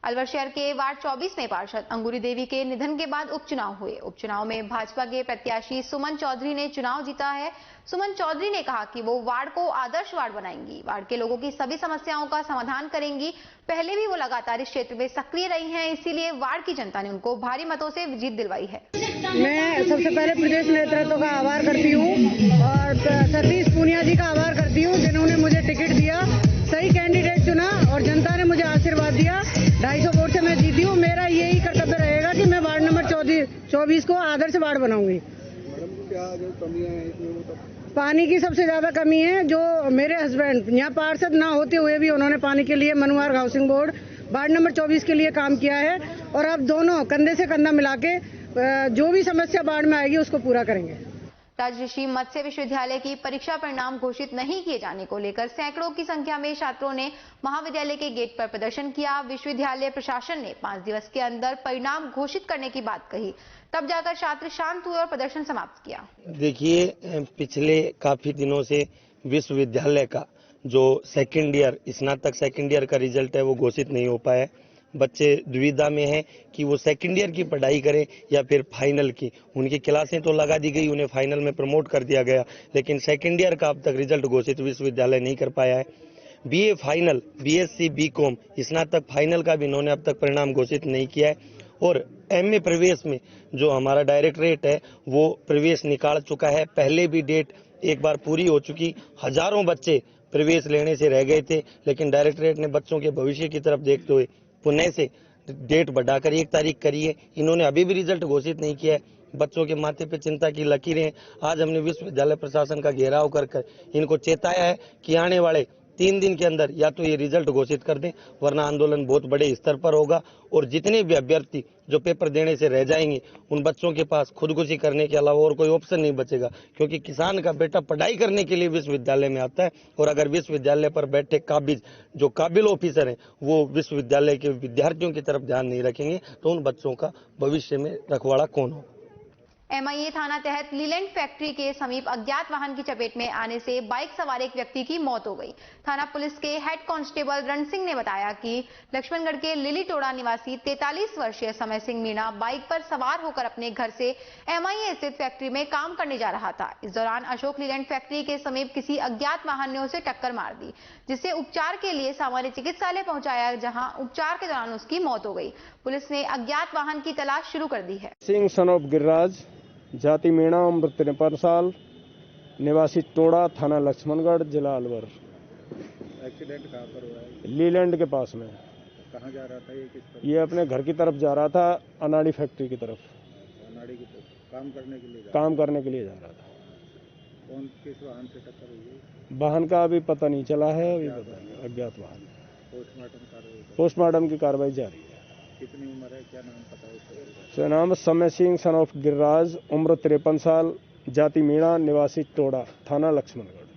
A: अलवर शहर के वार्ड 24 में पार्षद अंगूरी देवी के निधन के बाद उपचुनाव हुए। उपचुनाव में भाजपा के प्रत्याशी सुमन चौधरी ने चुनाव जीता है। सुमन चौधरी ने कहा कि वो वार्ड को आदर्श वार्ड बनाएंगी, वार्ड के लोगों की सभी समस्याओं का समाधान करेंगी। पहले भी वो लगातार इस क्षेत्र में सक्रिय रही हैं, इसीलिए वार्ड की जनता ने उनको भारी मतों से जीत दिलवाई है।
P: मैं सबसे पहले प्रदेश नेतृत्व का आभार करती हूँ और सतीश पूनिया जी का आभार करती हूँ, जिन्होंने मुझे टिकट दिया, सही कैंडिडेट चुना और जनता ने मुझे आशीर्वाद दिया। 250 वोट से मैं जीती हूँ। मेरा यही कर्तव्य रहेगा कि मैं वार्ड नंबर 24 को आदर्श वार्ड बनाऊंगी। पानी की सबसे ज्यादा कमी है, जो मेरे हस्बैंड यहाँ पार्षद ना होते हुए भी उन्होंने पानी के लिए मनुआर हाउसिंग बोर्ड वार्ड नंबर 24 के लिए काम किया है और अब दोनों कंधे से कंधा मिला के जो भी समस्या वार्ड में आएगी उसको पूरा करेंगे।
A: राजऋषि मत्स्य विश्वविद्यालय की परीक्षा परिणाम घोषित नहीं किए जाने को लेकर सैकड़ों की संख्या में छात्रों ने महाविद्यालय के गेट पर प्रदर्शन किया। विश्वविद्यालय प्रशासन ने 5 दिवस के अंदर परिणाम घोषित करने की बात कही, तब जाकर छात्र शांत हुए और प्रदर्शन समाप्त किया।
Q: देखिए, पिछले काफी दिनों से विश्वविद्यालय का जो सेकेंड ईयर, स्नातक सेकेंड ईयर का रिजल्ट है वो घोषित नहीं हो पाया है। बच्चे दुविधा में हैं कि वो सेकेंड ईयर की पढ़ाई करें या फिर फाइनल की। उनकी क्लासें तो लगा दी गई, उन्हें फाइनल में प्रमोट कर दिया गया, लेकिन सेकेंड ईयर का अब तक रिजल्ट घोषित विश्वविद्यालय नहीं कर पाया है। BA फाइनल, BSc, BCom स्नातक फाइनल का भी इन्होंने अब तक परिणाम घोषित नहीं किया है। और MA प्रवेश में जो हमारा डायरेक्टरेट है वो प्रवेश निकाल चुका है। पहले भी डेट एक बार पूरी हो चुकी, हजारों बच्चे प्रवेश लेने से रह गए थे, लेकिन डायरेक्टरेट ने बच्चों के भविष्य की तरफ देखते हुए पुणे से डेट बढ़ाकर 1 तारीख करी है। इन्होंने अभी भी रिजल्ट घोषित नहीं किया है। बच्चों के माथे पे चिंता की लकीरें। आज हमने विश्वविद्यालय प्रशासन का घेराव कर इनको चेताया है कि आने वाले 3 दिन के अंदर या तो ये रिजल्ट घोषित कर दें, वरना आंदोलन बहुत बड़े स्तर पर होगा। और जितने भी अभ्यर्थी जो पेपर देने से रह जाएंगे, उन बच्चों के पास खुदकुशी करने के अलावा और कोई ऑप्शन नहीं बचेगा, क्योंकि किसान का बेटा पढ़ाई करने के लिए विश्वविद्यालय में आता है। और अगर विश्वविद्यालय पर बैठे जो काबिल ऑफिसर हैं वो विश्वविद्यालय के विद्यार्थियों की तरफ ध्यान नहीं रखेंगे, तो उन बच्चों का भविष्य में रखवाड़ा कौन होगा।
A: MIA थाना तहत लीलैंड फैक्ट्री के समीप अज्ञात वाहन की चपेट में आने से बाइक सवार एक व्यक्ति की मौत हो गई। थाना पुलिस के हेड कांस्टेबल रण सिंह ने बताया कि लक्ष्मणगढ़ के लिली टोड़ा निवासी 43 वर्षीय समय सिंह मीणा बाइक पर सवार होकर अपने घर से MIA स्थित फैक्ट्री में काम करने जा रहा था। इस दौरान अशोक लीलैंड फैक्ट्री के समीप किसी अज्ञात वाहन ने उसे टक्कर मार दी, जिससे उपचार के लिए सामान्य चिकित्सालय पहुंचाया, जहां उपचार के दौरान उसकी मौत हो गई। पुलिस ने अज्ञात वाहन की तलाश शुरू कर दी है।
R: सिंह सन ऑफ गिरिराज, जाति मीणा, उम्र 53 साल, निवासी टोड़ा, थाना लक्ष्मणगढ़, जिला अलवर।
D: एक्सीडेंट कहाँ पर हुआ है?
R: लीलैंड के पास में।
D: कहाँ जा रहा था ये? किस तरफ?
R: ये अपने घर की तरफ जा रहा था, अनाड़ी फैक्ट्री की तरफ।
D: अनाड़ी की तरफ काम करने के लिए
R: जा रहा था।
D: कौन किस वाहन से टक्कर हुई है?
R: वाहन का अभी पता नहीं चला है, अभी पता अज्ञात वाहन। पोस्टमार्टम की कार्रवाई जारी है।
D: कितनी उम्र है, क्या नाम पता है?
R: नाम समय सिंह सन ऑफ गिरिराज, उम्र 53 साल, जाति मीणा, निवासी टोड़ा, थाना लक्ष्मणगढ़।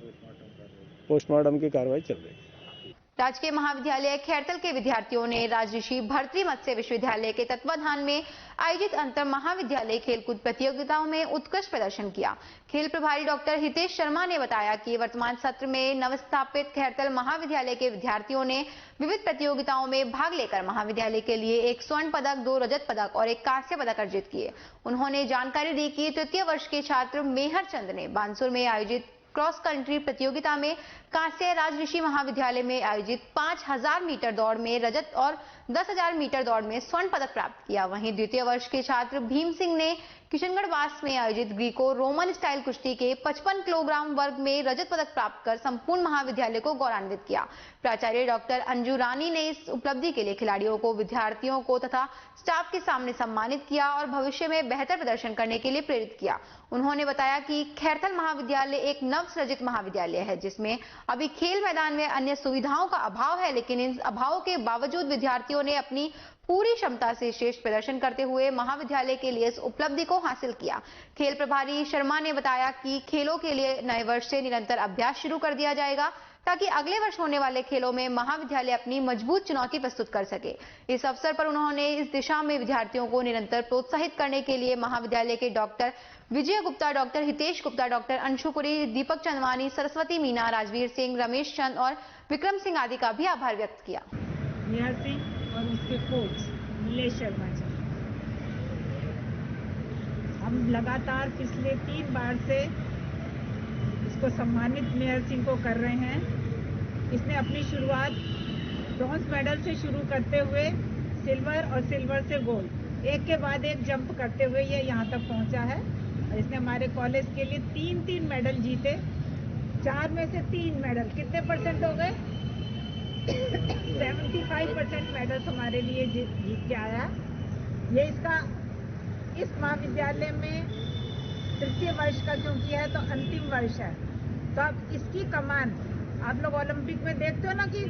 R: पोस्टमार्टम की कार्रवाई चल रही है।
A: राजकीय महाविद्यालय खैरतल के विद्यार्थियों ने राजऋषि भर्तृ मत्स्य विश्वविद्यालय के तत्वाधान में आयोजित अंतर महाविद्यालय खेलकूद प्रतियोगिताओं में उत्कृष्ट प्रदर्शन किया। खेल प्रभारी डॉक्टर हितेश शर्मा ने बताया कि वर्तमान सत्र में नवस्थापित खैरतल महाविद्यालय के विद्यार्थियों ने विविध प्रतियोगिताओं में भाग लेकर महाविद्यालय के लिए 1 स्वर्ण पदक, 2 रजत पदक और 1 कांस्य पदक अर्जित किए। उन्होंने जानकारी दी कि तृतीय वर्ष के छात्र मेहर चंद ने बानसूर में आयोजित क्रॉस कंट्री प्रतियोगिता में कांस्य, राजऋषि महाविद्यालय में आयोजित 5000 मीटर दौड़ में रजत और 10,000 मीटर दौड़ में स्वर्ण पदक प्राप्त किया। वहीं द्वितीय वर्ष के छात्र भीम सिंह ने किशनगढ़ वास में आयोजित ग्रीको रोमन स्टाइल कुश्ती के 55 किलोग्राम वर्ग में रजत पदक प्राप्त कर संपूर्ण महाविद्यालय को गौरवान्वित किया। प्राचार्य डॉक्टर अंजू रानी ने इस उपलब्धि के लिए खिलाड़ियों को, विद्यार्थियों को तथा स्टाफ के सामने सम्मानित किया और भविष्य में बेहतर प्रदर्शन करने के लिए प्रेरित किया। उन्होंने बताया कि खैरथल महाविद्यालय एक नवसृजित महाविद्यालय है जिसमें अभी खेल मैदान में अन्य सुविधाओं का अभाव है, लेकिन इन अभावों के बावजूद विद्यार्थियों ने अपनी पूरी क्षमता से श्रेष्ठ प्रदर्शन करते हुए महाविद्यालय के लिए इस उपलब्धि को हासिल किया। खेल प्रभारी शर्मा ने बताया कि खेलों के लिए नए वर्ष से निरंतर अभ्यास शुरू कर दिया जाएगा ताकि अगले वर्ष होने वाले खेलों में महाविद्यालय अपनी मजबूत चुनौती प्रस्तुत कर सके। इस अवसर पर उन्होंने इस दिशा में विद्यार्थियों को निरंतर प्रोत्साहित करने के लिए महाविद्यालय के डॉक्टर विजय गुप्ता, डॉक्टर हितेश गुप्ता, डॉक्टर अंशुपुरी, दीपक चंदवानी, सरस्वती मीना, राजवीर सिंह, रमेश चंद और विक्रम सिंह आदि का भी आभार व्यक्त किया।
S: और उसके कोच नीलेश शर्मा जी, हम लगातार पिछले 3 बार से इसको सम्मानित मेयर सिंह को कर रहे हैं। इसने अपनी शुरुआत ब्रॉन्ज मेडल से शुरू करते हुए सिल्वर और सिल्वर से गोल्ड, एक के बाद एक जंप करते हुए ये यहाँ तक पहुँचा है। और इसने हमारे कॉलेज के लिए 3 मेडल जीते। 4 में से 3 मेडल, कितने परसेंट हो गए? 75% मेडल्स हमारे लिए जीत के आया। ये इसका इस महाविद्यालय में तृतीय वर्ष का क्योंकि है तो अंतिम वर्ष है, तो अब इसकी कमान आप लोग ओलंपिक में देखते हो ना कि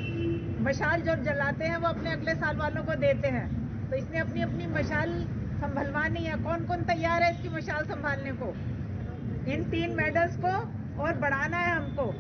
S: मशाल जो जलाते हैं वो अपने अगले साल वालों को देते हैं, तो इसने अपनी अपनी मशाल संभलवानी है। कौन कौन तैयार है इसकी मशाल संभालने को? इन 3 मेडल्स को और बढ़ाना है हमको।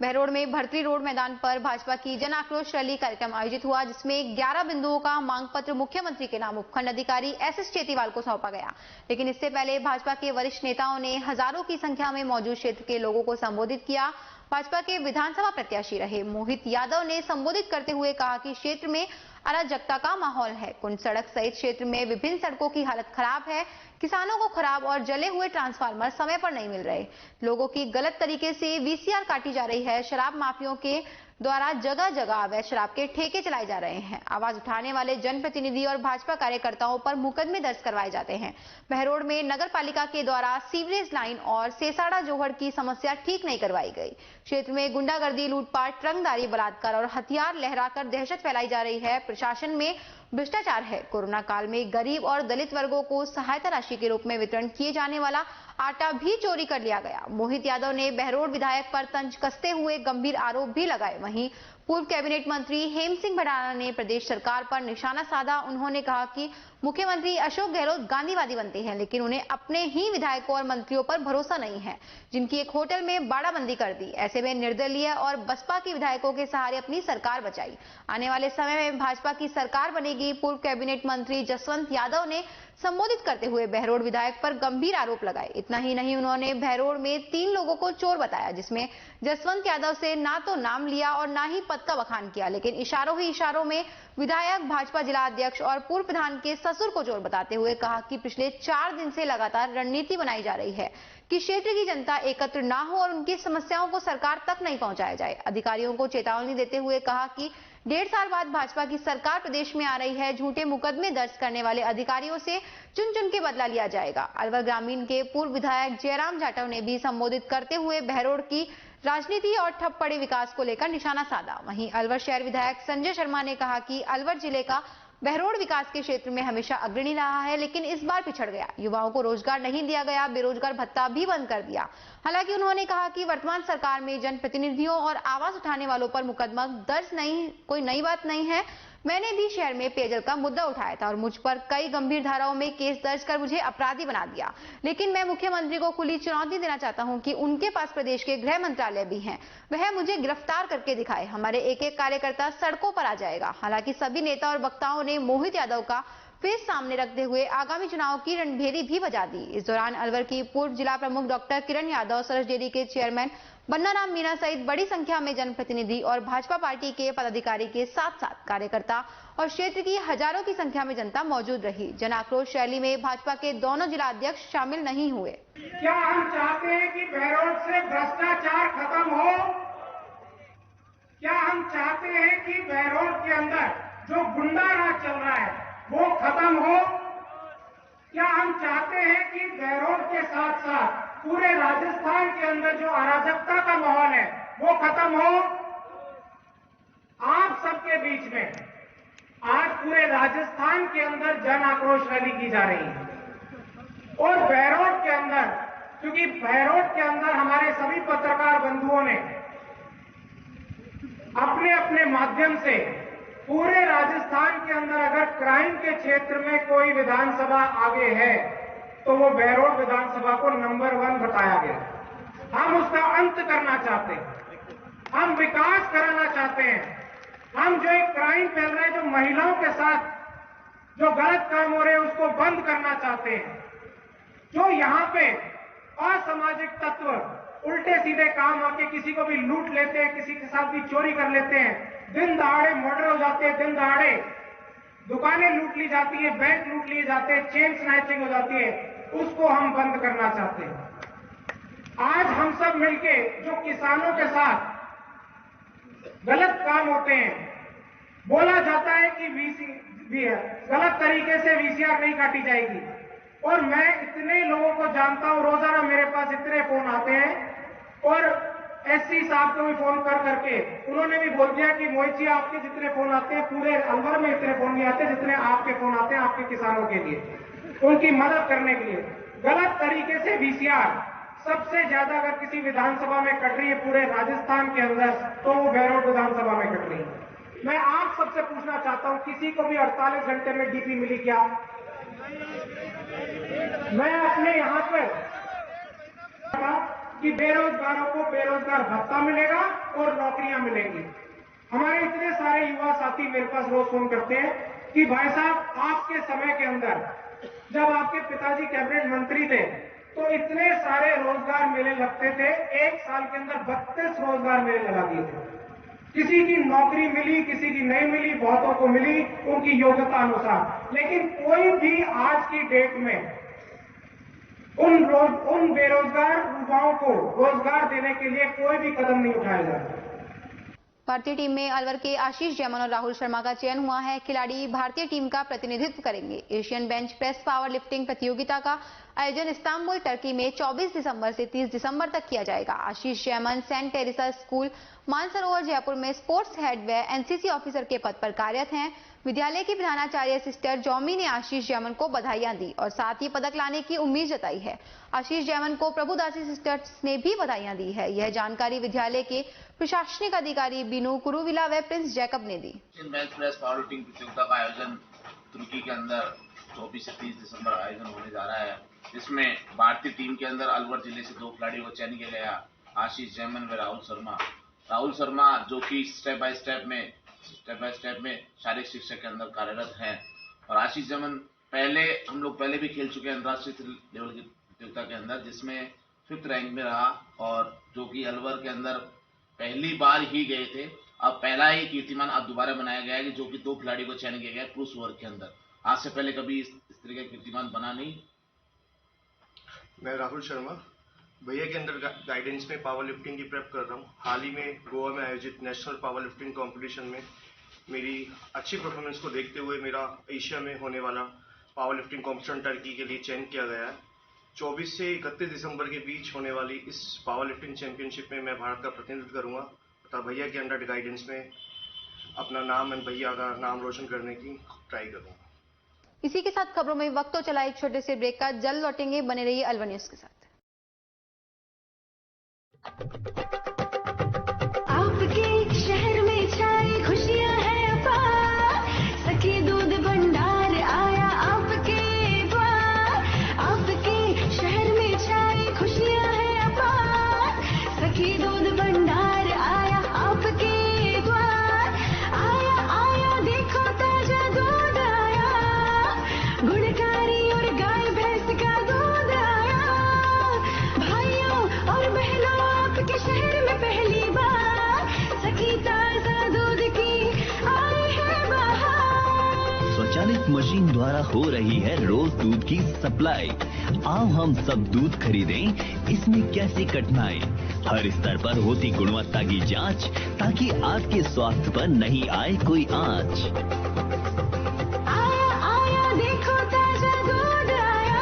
A: बहरोड में भर्तरी रोड मैदान पर भाजपा की जन आक्रोश रैली कार्यक्रम आयोजित हुआ, जिसमें 11 बिंदुओं का मांग पत्र मुख्यमंत्री के नाम उपखंड अधिकारी एसएस चेतीवाल को सौंपा गया। लेकिन इससे पहले भाजपा के वरिष्ठ नेताओं ने हजारों की संख्या में मौजूद क्षेत्र के लोगों को संबोधित किया। भाजपा के विधानसभा प्रत्याशी रहे मोहित यादव ने संबोधित करते हुए कहा कि क्षेत्र में अराजकता का माहौल है। कुंड सड़क सहित क्षेत्र में विभिन्न सड़कों की हालत खराब है। किसानों को खराब और जले हुए ट्रांसफार्मर समय पर नहीं मिल रहे। लोगों की गलत तरीके से वीसीआर काटी जा रही है। शराब माफियों के द्वारा जगह जगह अवैध शराब के ठेके चलाए जा रहे हैं। आवाज उठाने वाले जनप्रतिनिधि और भाजपा कार्यकर्ताओं पर मुकदमे दर्ज करवाए जाते हैं। बहरोड में नगर पालिका के द्वारा सीवरेज लाइन और सेसाड़ा जोहड़ की समस्या ठीक नहीं करवाई गई। क्षेत्र में गुंडागर्दी, लूटपाट, रंगदारी, बलात्कार और हथियार लहराकर दहशत फैलाई जा रही है। प्रशासन में भ्रष्टाचार है। कोरोना काल में गरीब और दलित वर्गों को सहायता राशि के रूप में वितरण किए जाने वाला आटा भी चोरी कर लिया गया। मोहित यादव ने बहरोड विधायक पर तंज कसते हुए गंभीर आरोप भी लगाए। वहीं पूर्व कैबिनेट मंत्री हेम सिंह भडाना ने प्रदेश सरकार पर निशाना साधा। उन्होंने कहा कि मुख्यमंत्री अशोक गहलोत गांधीवादी बनते हैं, लेकिन उन्हें अपने ही विधायकों और मंत्रियों पर भरोसा नहीं है, जिनकी एक होटल में बाड़ाबंदी कर दी। ऐसे में निर्दलीय और बसपा के विधायकों के सहारे अपनी सरकार बचाई। आने वाले समय में भाजपा की सरकार बनेगी। पूर्व कैबिनेट मंत्री जसवंत यादव ने संबोधित करते हुए बहरोड विधायक पर गंभीर आरोप लगाए। इतना ही नहीं, उन्होंने बहरोड में 3 लोगों को चोर बताया, जिसमें जसवंत यादव से ना तो नाम लिया और ना ही पद का बखान किया, लेकिन इशारों ही इशारों में विधायक, भाजपा जिला अध्यक्ष और पूर्व प्रधान के ससुर को चोर बताते हुए कहा कि पिछले 4 दिन से लगातार रणनीति बनाई जा रही है कि क्षेत्र की जनता एकत्र ना हो और उनकी समस्याओं को सरकार तक नहीं पहुंचाया जाए। अधिकारियों को चेतावनी देते हुए कहा कि 1.5 साल बाद भाजपा की सरकार प्रदेश में आ रही है। झूठे मुकदमे दर्ज करने वाले अधिकारियों से चुन चुन के बदला लिया जाएगा। अलवर ग्रामीण के पूर्व विधायक जयराम जाटव ने भी संबोधित करते हुए बहरोड की राजनीति और ठप पड़े विकास को लेकर निशाना साधा। वहीं अलवर शहर विधायक संजय शर्मा ने कहा कि अलवर जिले का बहरोड विकास के क्षेत्र में हमेशा अग्रणी रहा है, लेकिन इस बार पिछड़ गया। युवाओं को रोजगार नहीं दिया गया, बेरोजगार भत्ता भी बंद कर दिया। हालांकि उन्होंने कहा कि वर्तमान सरकार में जनप्रतिनिधियों और आवाज उठाने वालों पर मुकदमा दर्ज नहीं, कोई नई बात नहीं है। मैंने भी शहर में पेयजल का मुद्दा उठाया था और मुझ पर कई गंभीर धाराओं में केस दर्ज कर मुझे अपराधी बना दिया। लेकिन मैं मुख्यमंत्री को खुली चुनौती देना चाहता हूं कि उनके पास प्रदेश के गृह मंत्रालय भी हैं, वह मुझे गिरफ्तार करके दिखाए। हमारे एक-एक कार्यकर्ता सड़कों पर आ जाएगा। हालांकि सभी नेता और वक्ताओं ने मोहित यादव का फेस सामने रखते हुए आगामी चुनाव की रणभेरी भी बजा दी। इस दौरान अलवर की पूर्व जिला प्रमुख डॉक्टर किरण यादव, सरस डेयरी के चेयरमैन बन्नाराम मीणा सहित बड़ी संख्या में जनप्रतिनिधि और भाजपा पार्टी के पदाधिकारी के साथ साथ कार्यकर्ता और क्षेत्र की हजारों की संख्या में जनता मौजूद रही। जन आक्रोश रैली में भाजपा के दोनों जिला अध्यक्ष शामिल नहीं हुए।
T: क्या हम चाहते हैं कि बहरोड से भ्रष्टाचार खत्म हो? क्या हम चाहते हैं कि बहरोड के अंदर जो गुंडा राज चल रहा है वो खत्म हो? क्या हम चाहते हैं कि बहरोड के साथ साथ पूरे राजस्थान के अंदर जो अराजकता का माहौल है वो खत्म हो? आप सबके बीच में आज पूरे राजस्थान के अंदर जन आक्रोश रैली की जा रही है और बहरोड के अंदर, क्योंकि बहरोड के अंदर हमारे सभी पत्रकार बंधुओं ने अपने अपने माध्यम से पूरे राजस्थान के अंदर अगर क्राइम के क्षेत्र में कोई विधानसभा आगे है तो वो बहरोड विधानसभा को नंबर 1 बताया गया। हम उसका अंत करना चाहते हैं, हम विकास कराना चाहते हैं। हम जो एक क्राइम फैल रहा है, जो महिलाओं के साथ जो गलत काम हो रहे हैं, उसको बंद करना चाहते हैं। जो यहां पे असामाजिक तत्व उल्टे सीधे काम आके किसी को भी लूट लेते हैं, किसी के साथ भी चोरी कर लेते हैं, दिन दहाड़े मर्डर हो जाते हैं, दिन दहाड़े दुकानें लूट ली जाती है, बैंक लूट लिए जाते हैं, चेन स्नैचिंग हो जाती है, उसको हम बंद करना चाहते हैं। आज हम सब मिलके जो किसानों के साथ गलत काम होते हैं, बोला जाता है कि गलत तरीके से वीसीआर नहीं काटी जाएगी, और मैं इतने लोगों को जानता हूं, रोजाना मेरे पास इतने फोन आते हैं, और एससी साहब को भी फोन कर करके उन्होंने भी बोल दिया कि मोहित जी आपके जितने फोन आते हैं पूरे अलवर में इतने फोन नहीं आते जितने आपके फोन आते हैं आपके किसानों के लिए, उनकी मदद करने के लिए। गलत तरीके से वीसीआर सबसे ज्यादा अगर किसी विधानसभा में कट रही है पूरे राजस्थान के अंदर तो वो बहरोड विधानसभा में कट रही है। मैं आप सबसे पूछना चाहता हूं, किसी को भी 48 घंटे में डीपी मिली क्या? मैं अपने यहां पर कि बेरोजगारों को बेरोजगार भत्ता मिलेगा और नौकरियां मिलेंगी। हमारे इतने सारे युवा साथी मेरे पास रोज फोन करते हैं कि भाई साहब आपके समय के अंदर जब आपके पिताजी कैबिनेट मंत्री थे तो इतने सारे रोजगार मेले लगते थे, एक साल के अंदर 32 रोजगार मेले लगा दिए थे। किसी की नौकरी मिली, किसी की नहीं मिली, बहुतों को मिली उनकी योग्यता अनुसार, लेकिन कोई भी आज की डेट में उन बेरोजगार युवाओं को रोजगार देने के लिए कोई भी कदम नहीं उठाया जा रहा।
A: भारतीय टीम में अलवर के आशीष जैमन और राहुल शर्मा का चयन हुआ है। खिलाड़ी भारतीय टीम का प्रतिनिधित्व करेंगे। Asian bench press power lifting प्रतियोगिता का आयोजन इस्तांबुल टर्की में 24 दिसंबर से 30 दिसंबर तक किया जाएगा। Ashish Jaiman saint Teresa school Mansarovar Jaipur में स्पोर्ट्स हेड व एनसीसी ऑफिसर के पद पर कार्यरत हैं। विद्यालय की प्रधानाचार्य सिस्टर जॉमी ने आशीष जैमन को बधाइयां दी और साथ ही पदक लाने की उम्मीद जताई है। आशीष जैमन को प्रभुदासी सिस्टर्स ने भी बधाइयां दी है। यह जानकारी विद्यालय के प्रशासनिक अधिकारी बिनू कुरुविला व प्रिंस जैकब ने दी।
U: प्रेस पावर लिफ्टिंग प्रतियोगिता का आयोजन तुर्की के अंदर 24 से 30 दिसंबर आयोजन होने जा रहा है। इसमें भारतीय टीम के अंदर अलवर जिले से 2 खिलाड़ियों को चयन किया गया, आशीष जैमन व राहुल शर्मा। राहुल शर्मा जो कि स्टेप बाय स्टेप में शारीरिक शिक्षा के अंदर कार्यरत हैं, और आशीष जैमन हम लोग पहले भी खेल चुके हैं अंतर्राष्ट्रीय लेवल की प्रतियोगिता के अंदर, जिसमें 5th रैंक में रहा, और जो कि अलवर के अंदर पहली बार ही गए थे। अब पहला ही कीर्तिमान अब दोबारा बनाया गया है, जो कि 2 खिलाड़ियों को चयन किया गया है पुरुष वर्ग के अंदर। आज से पहले कभी इस तरह का कीर्तिमान बना नहीं।
V: मैं राहुल शर्मा भैया के अंदर गाइडेंस में पावर लिफ्टिंग की प्रेप कर रहा हूँ। हाल ही में गोवा में आयोजित नेशनल पावर लिफ्टिंग कंपटीशन में मेरी अच्छी परफॉर्मेंस को देखते हुए मेरा एशिया में होने वाला पावर लिफ्टिंग कॉम्पिटिशन टर्की के लिए चयन किया गया है। 24 से 31 दिसंबर के बीच होने वाली इस पावर लिफ्टिंग चैंपियनशिप में मैं भारत का प्रतिनिधित्व करूंगा तथा भैया के अंडर गाइडेंस में अपना नाम एंड भैया का नाम रोशन करने की ट्राई करूंगा।
A: इसी के साथ खबरों में वक्त तो चला एक छोटे से ब्रेक का, जल्द लौटेंगे, बने रहिए अलवर न्यूज के साथ।
W: आपके शहर में छाई खुशियां हैं अपार, सखी दूध भंडार आया आपके द्वार। आपके शहर में छाई खुशियां हैं अपार, सखी दूध भंडार आया आपके द्वार। आया आया देखो ताजा दूध आया, गुणकारी और गाय भैंस का दूध आया। भाइयों और बहनों आपके शहर में पहली बार सखी ताजा दूध की आई है बहार।
X: स्वचालित मशीन द्वारा हो रही है रोज दूध की सप्लाई। आओ हम सब दूध खरीदें, इसमें कैसी कठिनाई। हर स्तर पर होती गुणवत्ता की जांच, ताकि आपके स्वास्थ्य पर नहीं आए कोई आंच।
W: आया आया देखो ताजा दूध आया,